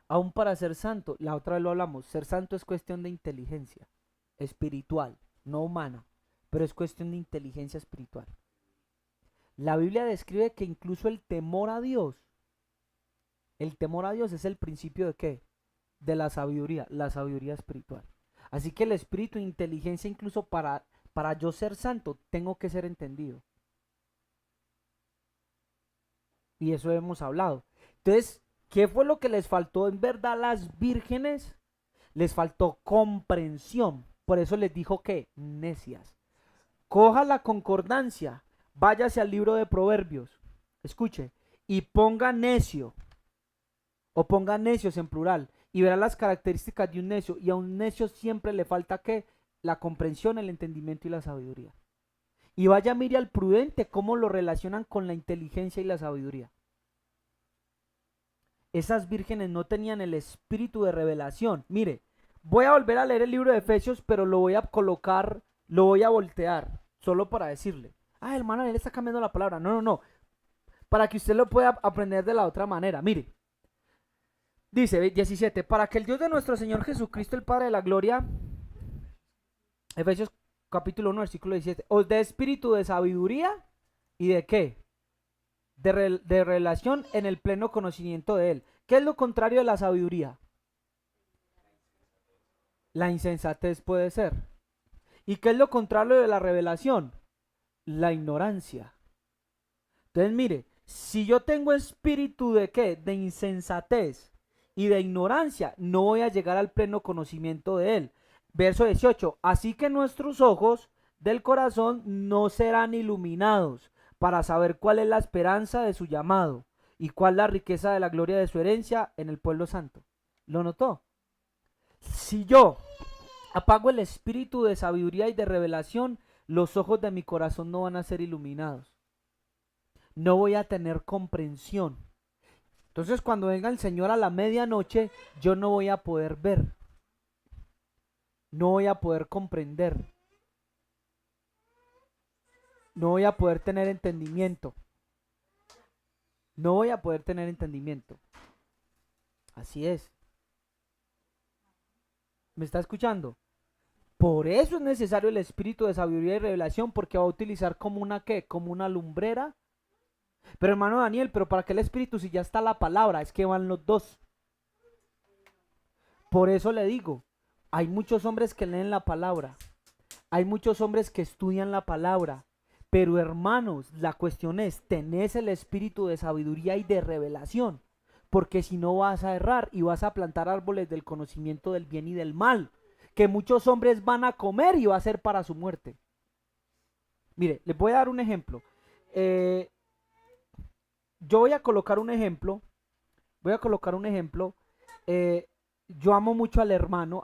Aún para ser santo, la otra vez lo hablamos, ser santo es cuestión de inteligencia espiritual, no humana, pero es cuestión de inteligencia espiritual. La Biblia describe que incluso el temor a Dios es el principio de ¿qué? De la sabiduría espiritual. Así que el espíritu de inteligencia incluso para yo ser santo tengo que ser entendido. Y eso hemos hablado. Entonces, ¿qué fue lo que les faltó en verdad a las vírgenes? Les faltó comprensión. Por eso les dijo que necias. Coja la concordancia, váyase al libro de Proverbios, escuche, y ponga necio, o ponga necios en plural, y verá las características de un necio, y a un necio siempre le falta ¿qué? La comprensión, el entendimiento y la sabiduría. Y vaya, mire al prudente cómo lo relacionan con la inteligencia y la sabiduría. Esas vírgenes no tenían el espíritu de revelación. Mire, voy a volver a leer el libro de Efesios, pero lo voy a colocar, lo voy a voltear, solo para decirle. Ah, hermano, él está cambiando la palabra. No, no, no. Para que usted lo pueda aprender de la otra manera. Mire, dice 17, para que el Dios de nuestro Señor Jesucristo, el Padre de la Gloria, Efesios capítulo 1, versículo 17, os dé espíritu de sabiduría y de qué? De relación en el pleno conocimiento de Él. ¿Qué es lo contrario de la sabiduría? La insensatez puede ser. ¿Y qué es lo contrario de la revelación? La ignorancia. Entonces mire, si yo tengo espíritu de qué? De insensatez y de ignorancia, no voy a llegar al pleno conocimiento de Él. Verso 18, así que nuestros ojos del corazón no serán iluminados para saber cuál es la esperanza de su llamado y cuál la riqueza de la gloria de su herencia en el pueblo santo. ¿Lo notó? Si yo apago el espíritu de sabiduría y de revelación, los ojos de mi corazón no van a ser iluminados. No voy a tener comprensión. Entonces cuando venga el Señor a la medianoche, yo no voy a poder ver. No voy a poder comprender. No voy a poder tener entendimiento. No voy a poder tener entendimiento. Así es. ¿Me está escuchando? Por eso es necesario el espíritu de sabiduría y revelación, porque va a utilizar como una ¿qué? Como una lumbrera. Pero hermano Daniel, ¿pero para qué el espíritu si ya está la palabra? Es que van los dos. Por eso le digo, hay muchos hombres que leen la palabra. Hay muchos hombres que estudian la palabra. Pero hermanos, la cuestión es, ¿tenés el espíritu de sabiduría y de revelación? Porque si no vas a errar y vas a plantar árboles del conocimiento del bien y del mal, que muchos hombres van a comer y va a ser para su muerte. Mire, les voy a dar un ejemplo. Yo voy a colocar un ejemplo. Yo amo mucho al hermano,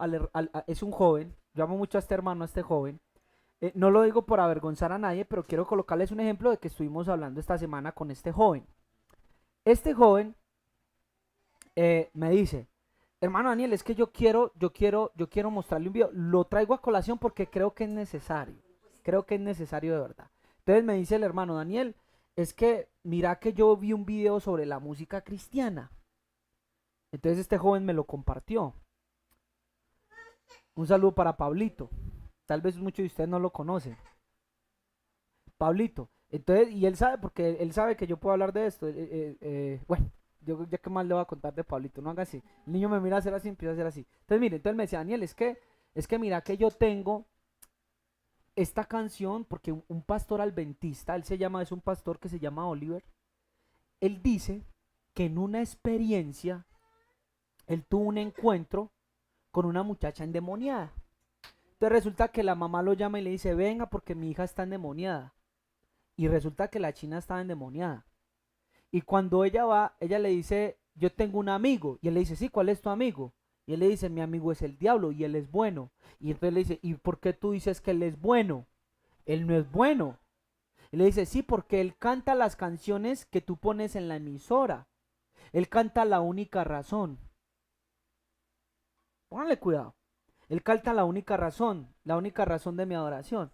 es un joven. Yo amo mucho a este hermano, a este joven. No lo digo por avergonzar a nadie, pero quiero colocarles un ejemplo de que estuvimos hablando esta semana con este joven. Este joven me dice, hermano Daniel, es que yo quiero mostrarle un video. Lo traigo a colación porque creo que es necesario. Creo que es necesario de verdad. Entonces me dice el hermano Daniel, es que mira que yo vi un video sobre la música cristiana. Entonces este joven me lo compartió. Un saludo para Pablito. Tal vez muchos de ustedes no lo conocen. Pablito. Entonces, y él sabe, porque él sabe que yo puedo hablar de esto. Bueno, yo ya que más le voy a contar de Pablito, no haga así. El niño me mira a hacer así, empieza a hacer así. Entonces, mire, entonces me decía, Daniel, es que mira que yo tengo esta canción, porque un pastor adventista, es un pastor que se llama Oliver, él dice que en una experiencia, él tuvo un encuentro con una muchacha endemoniada. Entonces resulta que la mamá lo llama y le dice, venga porque mi hija está endemoniada. Y resulta que la china estaba endemoniada. Y cuando ella va, ella le dice, yo tengo un amigo. Y él le dice, sí, ¿cuál es tu amigo? Y él le dice, mi amigo es el diablo y él es bueno. Y entonces le dice, ¿y por qué tú dices que él es bueno? Él no es bueno. Y le dice, sí, porque él canta las canciones que tú pones en la emisora. Él canta La Única Razón. Pónganle cuidado. Él canta la única razón de mi adoración.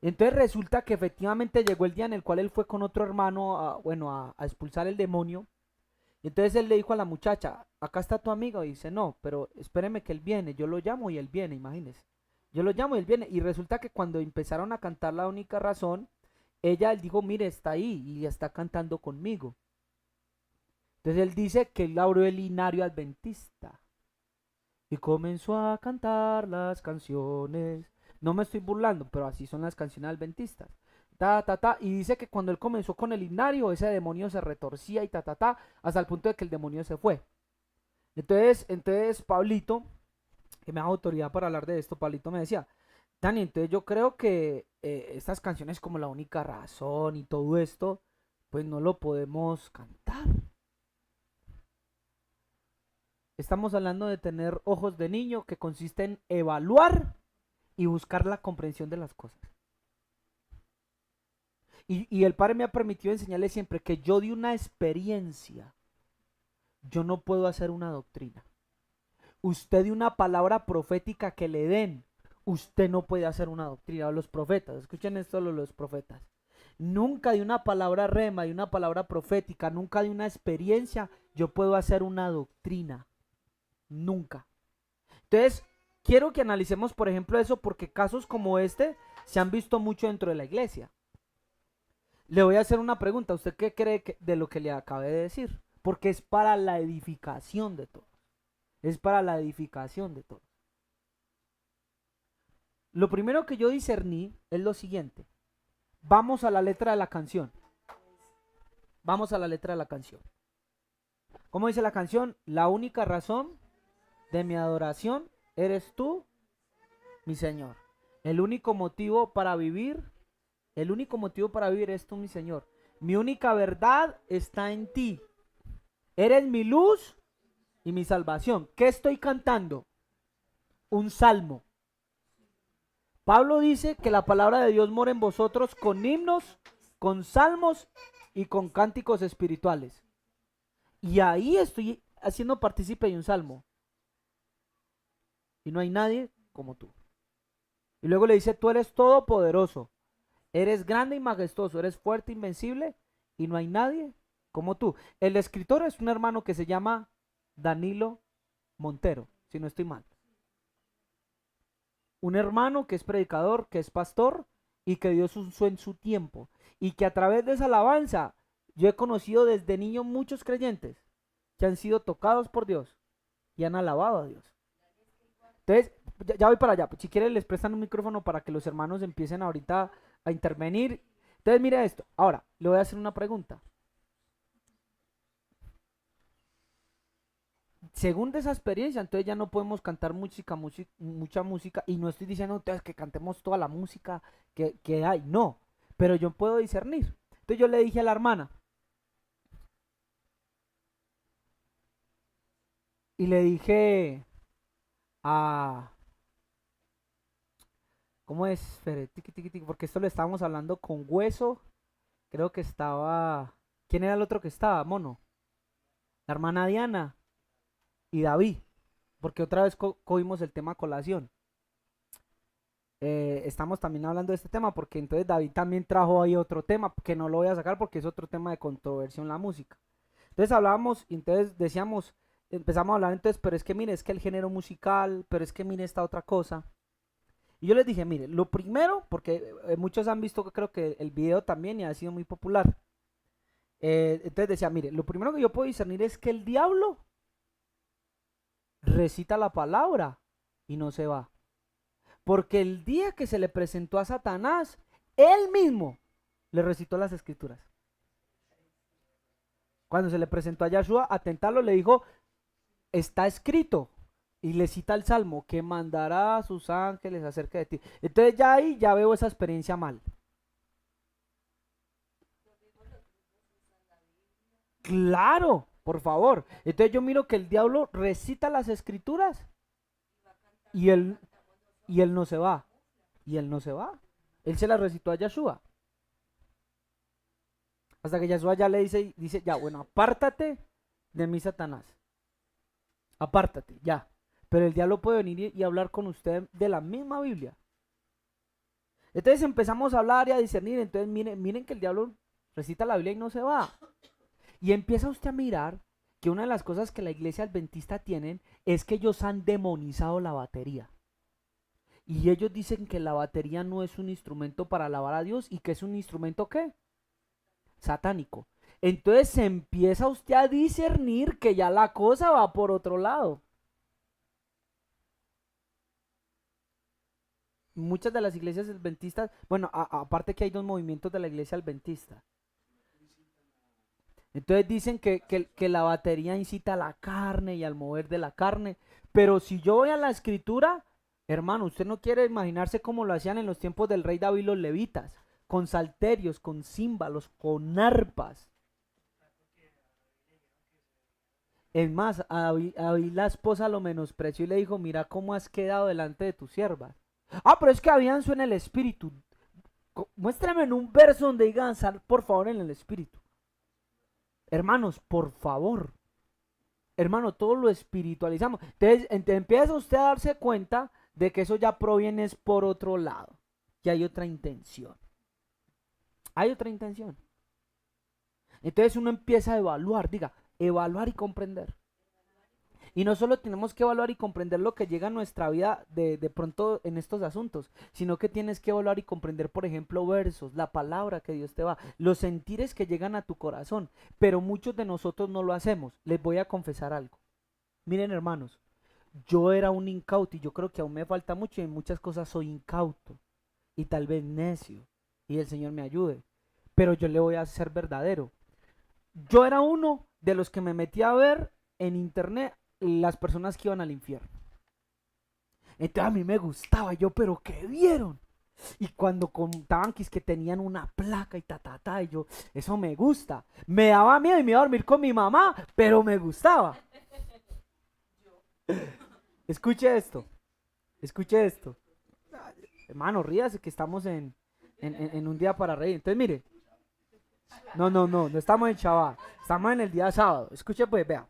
Entonces resulta que efectivamente llegó el día en el cual él fue con otro hermano a expulsar el demonio. Y entonces él le dijo a la muchacha, acá está tu amigo. Y dice, no, pero espéreme que él viene. Yo lo llamo y él viene, imagínese. Yo lo llamo y él viene. Y resulta que cuando empezaron a cantar La Única Razón, él dijo, mire, está ahí y está cantando conmigo. Entonces él dice que él abrió el linario adventista. Y comenzó a cantar las canciones. No me estoy burlando, pero así son las canciones adventistas. Ta, ta, ta. Y dice que cuando él comenzó con el himnario, ese demonio se retorcía y ta, ta, ta, hasta el punto de que el demonio se fue. Entonces Pablito, que me da autoridad para hablar de esto, Pablito me decía, Dani, entonces yo creo que estas canciones como La Única Razón y todo esto, pues no lo podemos cantar. Estamos hablando de tener ojos de niño, que consiste en evaluar y buscar la comprensión de las cosas. Y el Padre me ha permitido enseñarle siempre que yo de una experiencia, yo no puedo hacer una doctrina. Usted de una palabra profética que le den, usted no puede hacer una doctrina. Los profetas, escuchen esto los profetas. Nunca de una palabra rema, de una palabra profética, nunca de una experiencia, yo puedo hacer una doctrina. Nunca. Entonces, quiero que analicemos, por ejemplo, eso, porque casos como este se han visto mucho dentro de la iglesia. Le voy a hacer una pregunta. ¿Usted qué cree de lo que le acabé de decir? Porque es para la edificación de todos. Es para la edificación de todos. Lo primero que yo discerní es lo siguiente. Vamos a la letra de la canción. Vamos a la letra de la canción. ¿Cómo dice la canción? La única razón de mi adoración eres tú, mi Señor. El único motivo para vivir es tú, mi Señor. Mi única verdad está en ti. Eres mi luz y mi salvación. ¿Qué estoy cantando? Un salmo. Pablo dice que la palabra de Dios mora en vosotros con himnos, con salmos y con cánticos espirituales. Y ahí estoy haciendo partícipe de un salmo. Y no hay nadie como tú. Y luego le dice, tú eres todopoderoso, eres grande y majestuoso, eres fuerte, invencible, y no hay nadie como tú. El escritor es un hermano que se llama Danilo Montero, si no estoy mal. Un hermano que es predicador, que es pastor, y que Dios usó en su tiempo. Y que a través de esa alabanza, yo he conocido desde niño muchos creyentes que han sido tocados por Dios y han alabado a Dios. Entonces, ya voy para allá. Si quieren les prestan un micrófono para que los hermanos empiecen ahorita a intervenir. Entonces, mire esto. Ahora, le voy a hacer una pregunta. Según de esa experiencia, entonces ya no podemos cantar mucha música. Y no estoy diciendo entonces que cantemos toda la música que hay. No. Pero yo puedo discernir. Entonces yo le dije a la hermana. Y le dije a... ¿Cómo es? Espere, tiqui, tiqui, tiqui, porque esto lo estábamos hablando con Hueso. Creo que estaba... ¿Quién era el otro que estaba? Mono. La hermana Diana y David. Porque otra vez cogimos el tema colación. estamos también hablando de este tema porque entonces David también trajo ahí otro tema que no lo voy a sacar porque es otro tema de controversia en la música. Entonces hablábamos, entonces decíamos, empezamos a hablar entonces, pero es que mire, es que el género musical, pero es que mire esta otra cosa. Y yo les dije, mire, lo primero, porque muchos han visto que creo que el video también y ha sido muy popular. Entonces decía, mire, lo primero que yo puedo discernir es que el diablo recita la palabra y no se va. Porque el día que se le presentó a Satanás, él mismo le recitó las escrituras. Cuando se le presentó a Yahshua a tentarlo, le dijo, está escrito. Y le cita el Salmo, que mandará a sus ángeles acerca de ti. Entonces ya ahí ya veo esa experiencia mal. Claro, por favor. Entonces yo miro que el diablo recita las escrituras y él no se va. Y él no se va. Él se las recitó a Yahshua. Hasta que Yahshua ya le dice, ya, bueno, apártate de mí, Satanás. Apártate, ya. Pero el diablo puede venir y hablar con usted de la misma Biblia. Entonces empezamos a hablar y a discernir. Entonces miren que el diablo recita la Biblia y no se va. Y empieza usted a mirar que una de las cosas que la iglesia adventista tienen es que ellos han demonizado la batería. Y ellos dicen que la batería no es un instrumento para alabar a Dios y que es un instrumento ¿qué? Satánico. Entonces se empieza usted a discernir que ya la cosa va por otro lado. Muchas de las iglesias adventistas, bueno, aparte que hay dos movimientos de la iglesia adventista. Entonces dicen que la batería incita a la carne y al mover de la carne. Pero si yo voy a la escritura, hermano, usted no quiere imaginarse cómo lo hacían en los tiempos del rey David los levitas, con salterios, con címbalos, con arpas. Es más, a David la esposa lo menospreció y le dijo, mira cómo has quedado delante de tu sierva. Ah, pero es que habían su en el espíritu. Muéstrame en un verso donde diga danzar, por favor, en el espíritu. Hermanos, por favor. Hermano, todo lo espiritualizamos. Entonces, empieza usted a darse cuenta de que eso ya proviene es por otro lado. Que hay otra intención. Hay otra intención. Entonces uno empieza a evaluar, diga, evaluar y comprender. Y no solo tenemos que evaluar y comprender lo que llega a nuestra vida de pronto en estos asuntos, sino que tienes que evaluar y comprender, por ejemplo, versos, la palabra que Dios te va, los sentires que llegan a tu corazón. Pero muchos de nosotros no lo hacemos. Les voy a confesar algo. Miren, hermanos, yo era un incauto y yo creo que aún me falta mucho y en muchas cosas soy incauto y tal vez necio y el Señor me ayude. Pero yo le voy a ser verdadero. Yo era uno de los que me metía a ver en internet las personas que iban al infierno. Entonces a mí me gustaba, yo, pero ¿qué vieron? Y cuando contaban que es que tenían una placa y y yo, eso me gusta. Me daba miedo y me iba a dormir con mi mamá, pero me gustaba. Escuche esto, escuche esto. Hermano, ríase que estamos en un día para reír. Entonces, mire, no estamos en Shabbat, estamos en el día sábado. Escuche pues, vea.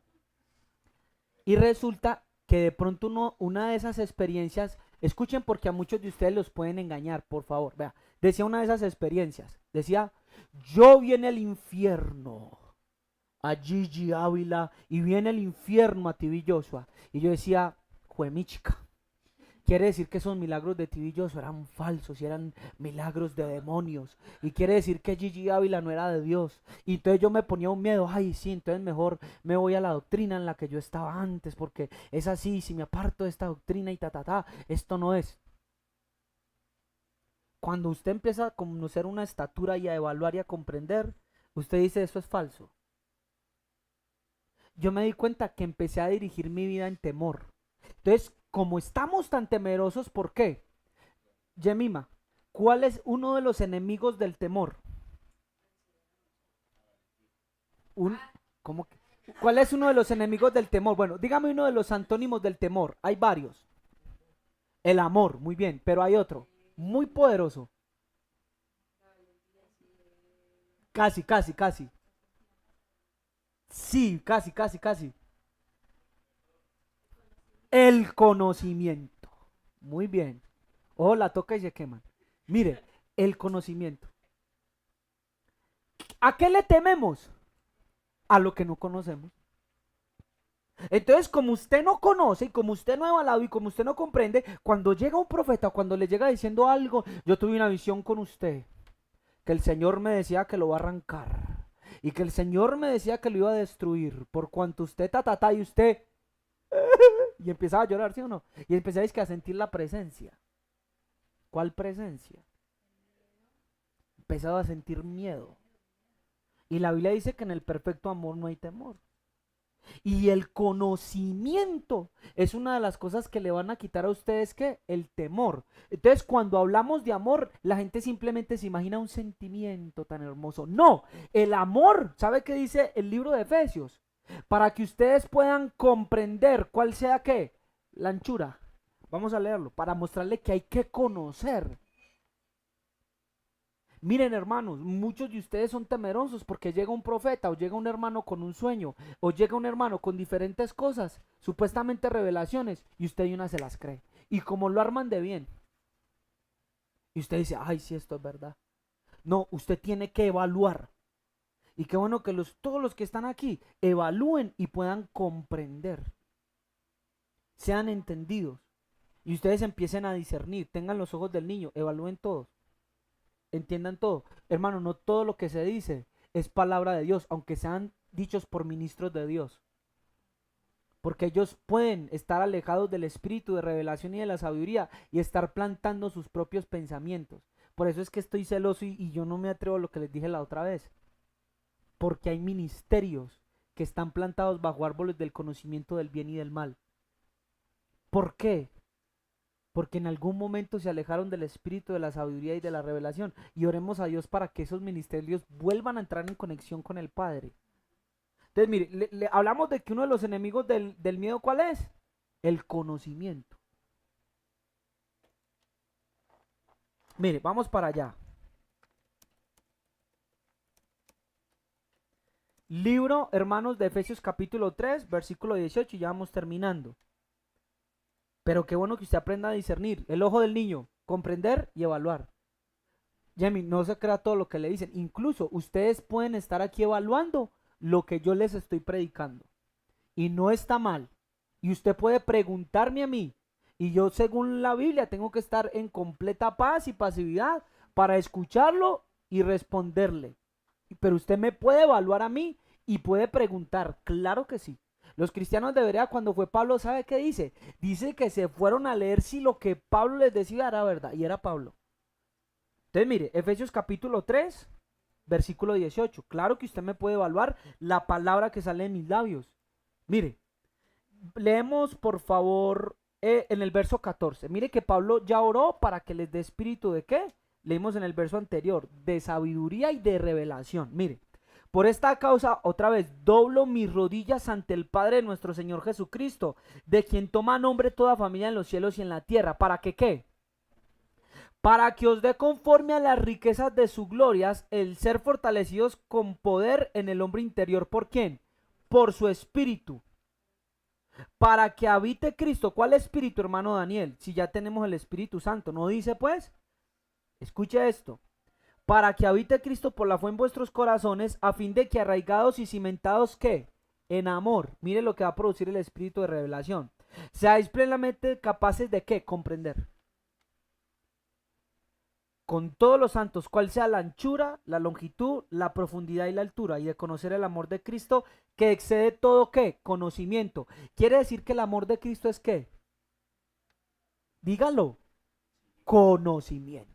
Y resulta que de pronto una de esas experiencias, escuchen porque a muchos de ustedes los pueden engañar, por favor, vea, decía una de esas experiencias, decía, yo vi en el infierno a Gigi Ávila y vi en el infierno a TV Joshua. Y yo decía, juemichica, quiere decir que esos milagros de TV Joshua eran falsos y eran milagros de demonios. Y quiere decir que Gigi Ávila no era de Dios. Y entonces yo me ponía un miedo, ay sí, entonces mejor me voy a la doctrina en la que yo estaba antes, porque es así, si me aparto de esta doctrina y esto no es. Cuando usted empieza a conocer una estatura y a evaluar y a comprender, usted dice, eso es falso. Yo me di cuenta que empecé a dirigir mi vida en temor. Entonces, como estamos tan temerosos, ¿por qué? Yemima, ¿cuál es uno de los enemigos del temor? Un, ¿cómo que? ¿Cuál es uno de los enemigos del temor? Bueno, dígame uno de los antónimos del temor. Hay varios. El amor, muy bien, pero hay otro, muy poderoso. Casi, casi, casi. Sí, casi, casi, casi. El conocimiento. Muy bien. O la toca y se queman. Mire, el conocimiento. ¿A qué le tememos? A lo que no conocemos. Entonces, como usted no conoce y como usted no ha evaluado y como usted no comprende, cuando llega un profeta, cuando le llega diciendo algo, yo tuve una visión con usted, que el Señor me decía que lo va a arrancar y que el Señor me decía que lo iba a destruir, por cuanto usted y usted y empezaba a llorar, ¿sí o no? Y empezáis que a sentir la presencia. ¿Cuál presencia? Empezaba a sentir miedo. Y la Biblia dice que en el perfecto amor no hay temor. Y el conocimiento es una de las cosas que le van a quitar a ustedes, ¿qué? El temor. Entonces, cuando hablamos de amor, la gente simplemente se imagina un sentimiento tan hermoso. No, el amor, ¿sabe qué dice el libro de Efesios? Para que ustedes puedan comprender cuál sea qué, la anchura. Vamos a leerlo, para mostrarle que hay que conocer. Miren, hermanos, muchos de ustedes son temerosos porque llega un profeta o llega un hermano con un sueño o llega un hermano con diferentes cosas, supuestamente revelaciones, y usted de una se las cree. Y como lo arman de bien, y usted dice, ay, sí, esto es verdad. No, usted tiene que evaluar. Y qué bueno que todos los que están aquí evalúen y puedan comprender, sean entendidos. Y ustedes empiecen a discernir, tengan los ojos del niño, evalúen todos. Entiendan todo. Hermano, no todo lo que se dice es palabra de Dios, aunque sean dichos por ministros de Dios. Porque ellos pueden estar alejados del espíritu de revelación y de la sabiduría y estar plantando sus propios pensamientos. Por eso es que estoy celoso y yo no me atrevo a lo que les dije la otra vez. Porque hay ministerios que están plantados bajo árboles del conocimiento del bien y del mal. ¿Por qué? Porque en algún momento se alejaron del espíritu de la sabiduría y de la revelación. Y oremos a Dios para que esos ministerios vuelvan a entrar en conexión con el Padre. Entonces, mire, hablamos de que uno de los enemigos del miedo, ¿cuál es? El conocimiento. Mire, vamos para allá. Libro, hermanos, de Efesios capítulo 3, versículo 18, y ya vamos terminando. Pero qué bueno que usted aprenda a discernir. El ojo del niño, comprender y evaluar. Jamie, no se crea todo lo que le dicen. Incluso ustedes pueden estar aquí evaluando lo que yo les estoy predicando. Y no está mal. Y usted puede preguntarme a mí. Y yo, según la Biblia, tengo que estar en completa paz y pasividad para escucharlo y responderle. Pero usted me puede evaluar a mí y puede preguntar. Claro que sí. Los cristianos de Berea, cuando fue Pablo, ¿sabe qué dice? Dice que se fueron a leer si lo que Pablo les decía era verdad. Y era Pablo. Entonces, mire, Efesios capítulo 3, versículo 18. Claro que usted me puede evaluar la palabra que sale de mis labios. Mire, leemos por favor en el verso 14. Mire que Pablo ya oró para que les dé espíritu de qué. Leímos en el verso anterior, de sabiduría y de revelación. Mire, por esta causa, otra vez, doblo mis rodillas ante el Padre de nuestro Señor Jesucristo, de quien toma nombre toda familia en los cielos y en la tierra. ¿Para que qué? Para que os dé conforme a las riquezas de sus glorias el ser fortalecidos con poder en el hombre interior. ¿Por quién? Por su espíritu. Para que habite Cristo. ¿Cuál espíritu, hermano Daniel? Si ya tenemos el Espíritu Santo. ¿No dice pues? Escuche esto. Para que habite Cristo por la fe en vuestros corazones, a fin de que arraigados y cimentados, ¿qué? En amor. Mire lo que va a producir el espíritu de revelación. Seáis plenamente capaces de ¿qué? Comprender. Con todos los santos, cuál sea la anchura, la longitud, la profundidad y la altura, y de conocer el amor de Cristo que excede todo ¿qué? Conocimiento. Quiere decir que el amor de Cristo es ¿qué? Dígalo, conocimiento.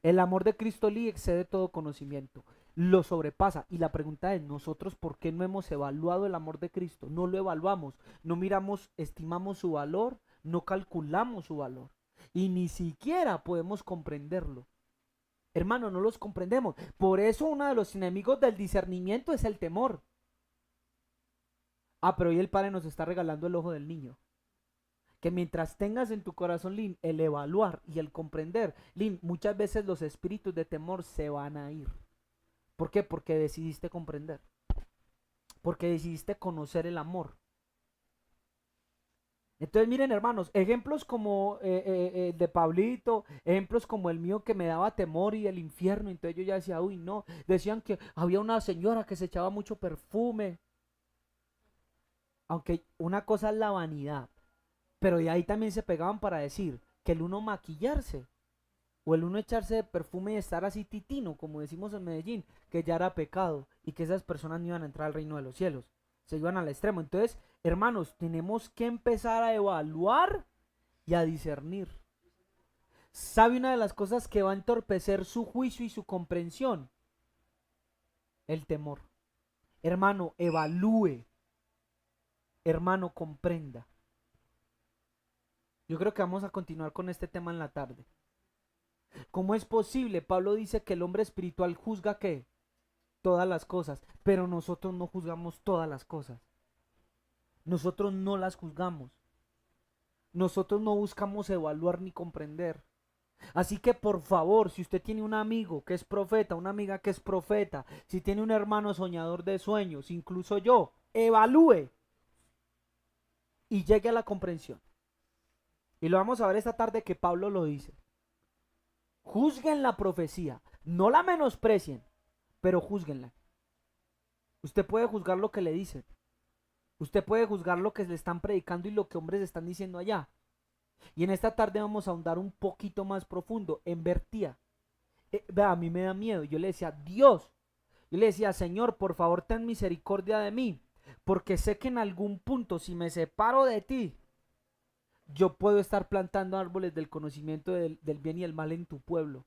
El amor de Cristo le excede todo conocimiento, lo sobrepasa. Y la pregunta es, nosotros, ¿por qué no hemos evaluado el amor de Cristo? No lo evaluamos, no miramos, estimamos su valor, no calculamos su valor. Y ni siquiera podemos comprenderlo. Hermano, no los comprendemos. Por eso uno de los enemigos del discernimiento es el temor. Ah, pero hoy el Padre nos está regalando el ojo del niño. Que mientras tengas en tu corazón, Lin, el evaluar y el comprender, Lin, muchas veces los espíritus de temor se van a ir. ¿Por qué? Porque decidiste comprender. Porque decidiste conocer el amor. Entonces miren hermanos, ejemplos como de Pablito, ejemplos como el mío que me daba temor y el infierno, entonces yo ya decía, uy no, decían que había una señora que se echaba mucho perfume, aunque una cosa es la vanidad, pero de ahí también se pegaban para decir que el uno maquillarse o el uno echarse de perfume y estar así titino, como decimos en Medellín, que ya era pecado y que esas personas no iban a entrar al reino de los cielos, se iban al extremo. Entonces, hermanos, tenemos que empezar a evaluar y a discernir. ¿Sabe una de las cosas que va a entorpecer su juicio y su comprensión? El temor. Hermano, evalúe. Hermano, comprenda. Yo creo que vamos a continuar con este tema en la tarde. ¿Cómo es posible? Pablo dice que el hombre espiritual juzga ¿qué? Todas las cosas, pero nosotros no juzgamos todas las cosas. Nosotros no las juzgamos. Nosotros no buscamos evaluar ni comprender. Así que por favor, si usted tiene un amigo que es profeta, una amiga que es profeta, si tiene un hermano soñador de sueños, incluso yo, evalúe y llegue a la comprensión. Y lo vamos a ver esta tarde que Pablo lo dice. Juzguen la profecía, no la menosprecien, pero juzguenla. Usted puede juzgar lo que le dicen. Usted puede juzgar lo que le están predicando y lo que hombres están diciendo allá. Y en esta tarde vamos a ahondar un poquito más profundo en Bertía. Vea, a mí me da miedo. Yo le decía, Dios, yo le decía, Señor, por favor ten misericordia de mí, porque sé que en algún punto si me separo de ti, yo puedo estar plantando árboles del conocimiento del bien y el mal en tu pueblo.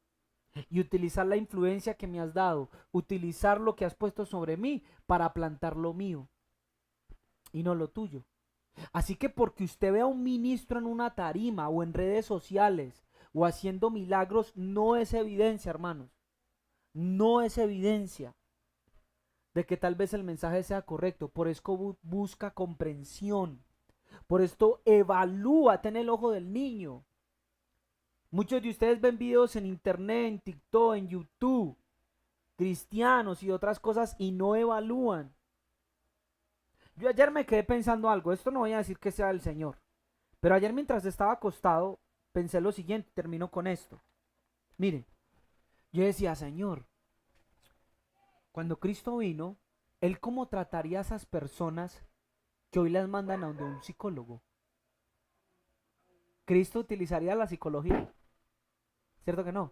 Y utilizar la influencia que me has dado, utilizar lo que has puesto sobre mí para plantar lo mío y no lo tuyo. Así que porque usted vea a un ministro en una tarima o en redes sociales o haciendo milagros, no es evidencia, hermanos. No es evidencia de que tal vez el mensaje sea correcto. Por esto busca comprensión. Por esto evalúa, ten el ojo del niño. Muchos de ustedes ven videos en internet, en TikTok, en YouTube, cristianos y otras cosas y no evalúan. Yo ayer me quedé pensando algo, esto no voy a decir que sea del Señor, pero ayer mientras estaba acostado pensé lo siguiente, termino con esto. Mire, yo decía, Señor, cuando Cristo vino, ¿Él cómo trataría a esas personas que hoy las mandan a donde un psicólogo? ¿Cristo utilizaría la psicología? ¿Cierto que no?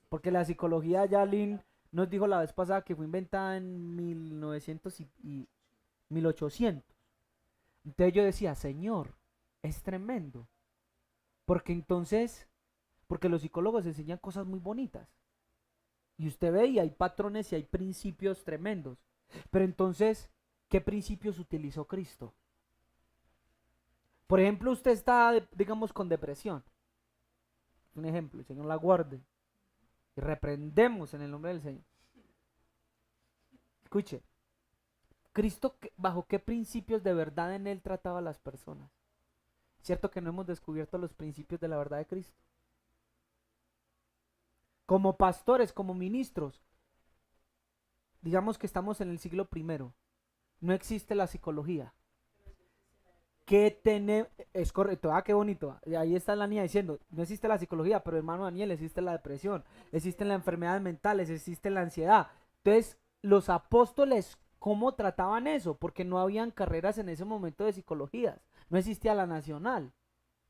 Porque la psicología ya Lynn nos dijo la vez pasada que fue inventada en 1900 y 1800. Entonces yo decía, Señor, es tremendo. Porque entonces, porque los psicólogos enseñan cosas muy bonitas. Y usted ve y hay patrones y hay principios tremendos. Pero entonces, ¿qué principios utilizó Cristo? Por ejemplo, usted está, digamos, con depresión. Un ejemplo, el Señor la guarde. Y reprendemos en el nombre del Señor. Escuche, Cristo, ¿bajo qué principios de verdad en Él trataba a las personas? ¿Cierto que no hemos descubierto los principios de la verdad de Cristo? Como pastores, como ministros, digamos que estamos en el siglo primero, no existe la psicología. ¿Qué tenemos? Es correcto, qué bonito. Ahí está la niña diciendo, no existe la psicología, pero hermano Daniel, existe la depresión, existen las enfermedades mentales, existe la ansiedad. Entonces, los apóstoles, ¿cómo trataban eso? Porque no habían carreras en ese momento de psicologías, no existía la nacional,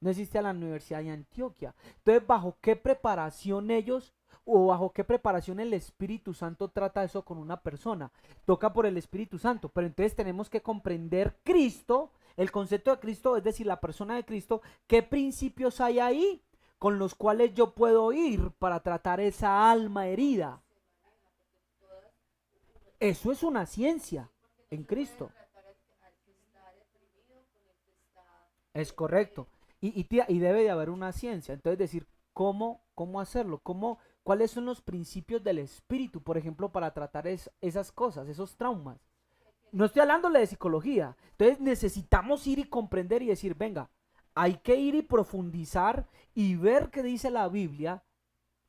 no existía la Universidad de Antioquia. Entonces, ¿bajo qué preparación ellos o bajo qué preparación el Espíritu Santo trata eso con una persona? Toca por el Espíritu Santo, pero entonces tenemos que comprender Cristo, el concepto de Cristo, es decir, la persona de Cristo, qué principios hay ahí con los cuales yo puedo ir para tratar esa alma herida. Eso es una ciencia en Cristo. Es correcto. Y debe de haber una ciencia. Entonces decir, ¿cómo hacerlo? ¿Cuáles son los principios del espíritu, por ejemplo, para tratar esas cosas, esos traumas? No estoy hablándole de psicología. Entonces necesitamos ir y comprender y decir, venga, hay que ir y profundizar y ver qué dice la Biblia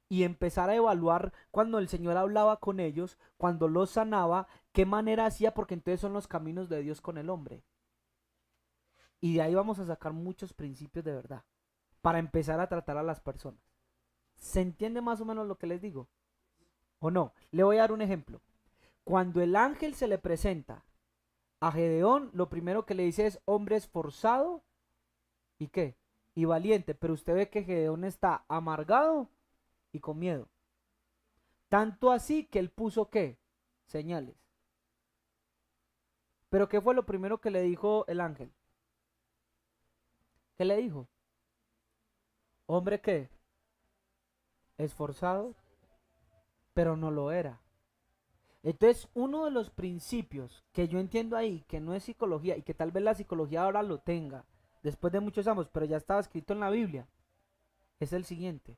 y empezar a evaluar cuando el Señor hablaba con ellos, cuando los sanaba, qué manera hacía, porque entonces son los caminos de Dios con el hombre. Y de ahí vamos a sacar muchos principios de verdad para empezar a tratar a las personas. ¿Se entiende más o menos lo que les digo? ¿O no? Le voy a dar un ejemplo. Cuando el ángel se le presenta a Gedeón, lo primero que le dice es hombre esforzado y qué, y valiente, pero usted ve que Gedeón está amargado y con miedo. Tanto así que él puso qué, señales. Pero ¿qué fue lo primero que le dijo el ángel? ¿Qué le dijo? Hombre qué, esforzado, pero no lo era. Entonces, uno de los principios que yo entiendo ahí, que no es psicología y que tal vez la psicología ahora lo tenga, después de muchos años, pero ya estaba escrito en la Biblia, es el siguiente,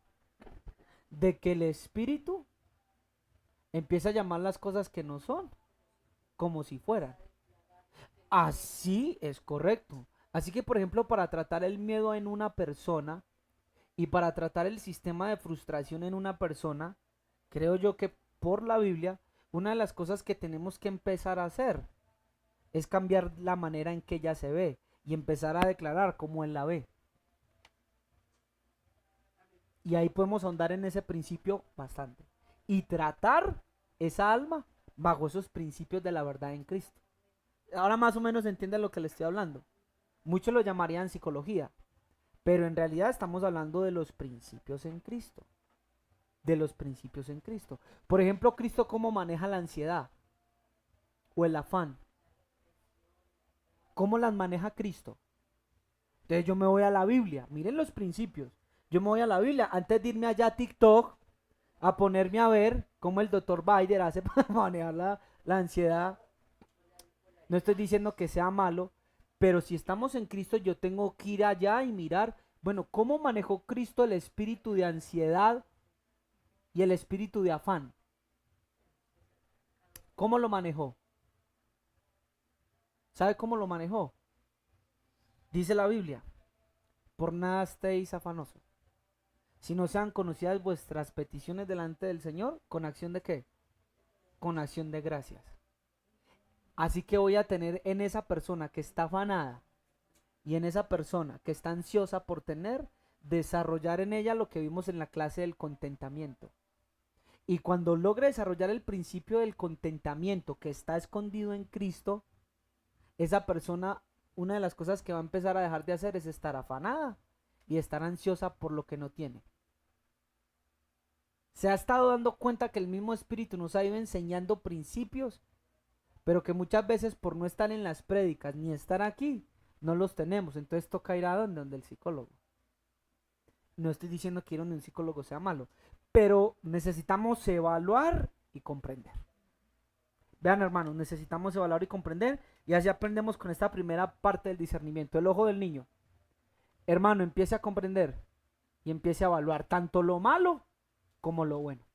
de que el espíritu empieza a llamar las cosas que no son, como si fueran. Así es correcto. Así que, por ejemplo, para tratar el miedo en una persona y para tratar el sistema de frustración en una persona, creo yo que por la Biblia, una de las cosas que tenemos que empezar a hacer es cambiar la manera en que ella se ve y empezar a declarar cómo él la ve. Y ahí podemos ahondar en ese principio bastante. Y tratar esa alma bajo esos principios de la verdad en Cristo. Ahora más o menos entienden lo que le estoy hablando. Muchos lo llamarían psicología, pero en realidad estamos hablando de los principios en Cristo. De los principios en Cristo. Por ejemplo, Cristo cómo maneja la ansiedad o el afán. ¿Cómo las maneja Cristo? Entonces yo me voy a la Biblia. Miren los principios. Yo me voy a la Biblia antes de irme allá a TikTok a ponerme a ver cómo el doctor Biden hace para manejar la ansiedad. No estoy diciendo que sea malo, pero si estamos en Cristo yo tengo que ir allá y mirar, bueno, ¿cómo manejó Cristo el espíritu de ansiedad y el espíritu de afán? ¿Cómo lo manejó? ¿Sabe cómo lo manejó? Dice la Biblia, por nada estéis afanosos, si no sean conocidas vuestras peticiones delante del Señor, ¿con acción de qué? Con acción de gracias. Así que voy a tener en esa persona que está afanada y en esa persona que está ansiosa por tener, desarrollar en ella lo que vimos en la clase del contentamiento. Y cuando logre desarrollar el principio del contentamiento que está escondido en Cristo, esa persona, una de las cosas que va a empezar a dejar de hacer es estar afanada y estar ansiosa por lo que no tiene. Se ha estado dando cuenta que el mismo Espíritu nos ha ido enseñando principios, pero que muchas veces por no estar en las prédicas ni estar aquí, no los tenemos. Entonces toca ir a donde el psicólogo. No estoy diciendo que ir donde un psicólogo sea malo, pero necesitamos evaluar y comprender. Vean, hermanos, necesitamos evaluar y comprender, y así aprendemos con esta primera parte del discernimiento, el ojo del niño. Hermano, empiece a comprender y empiece a evaluar tanto lo malo como lo bueno.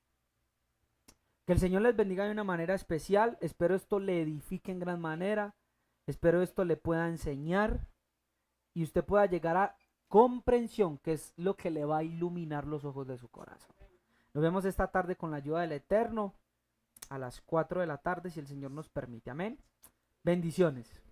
Que el Señor les bendiga de una manera especial. Espero esto le edifique en gran manera. Espero esto le pueda enseñar y usted pueda llegar a comprensión, que es lo que le va a iluminar los ojos de su corazón. Nos vemos esta tarde con la ayuda del Eterno a las 4 de la tarde, si el Señor nos permite. Amén. Bendiciones.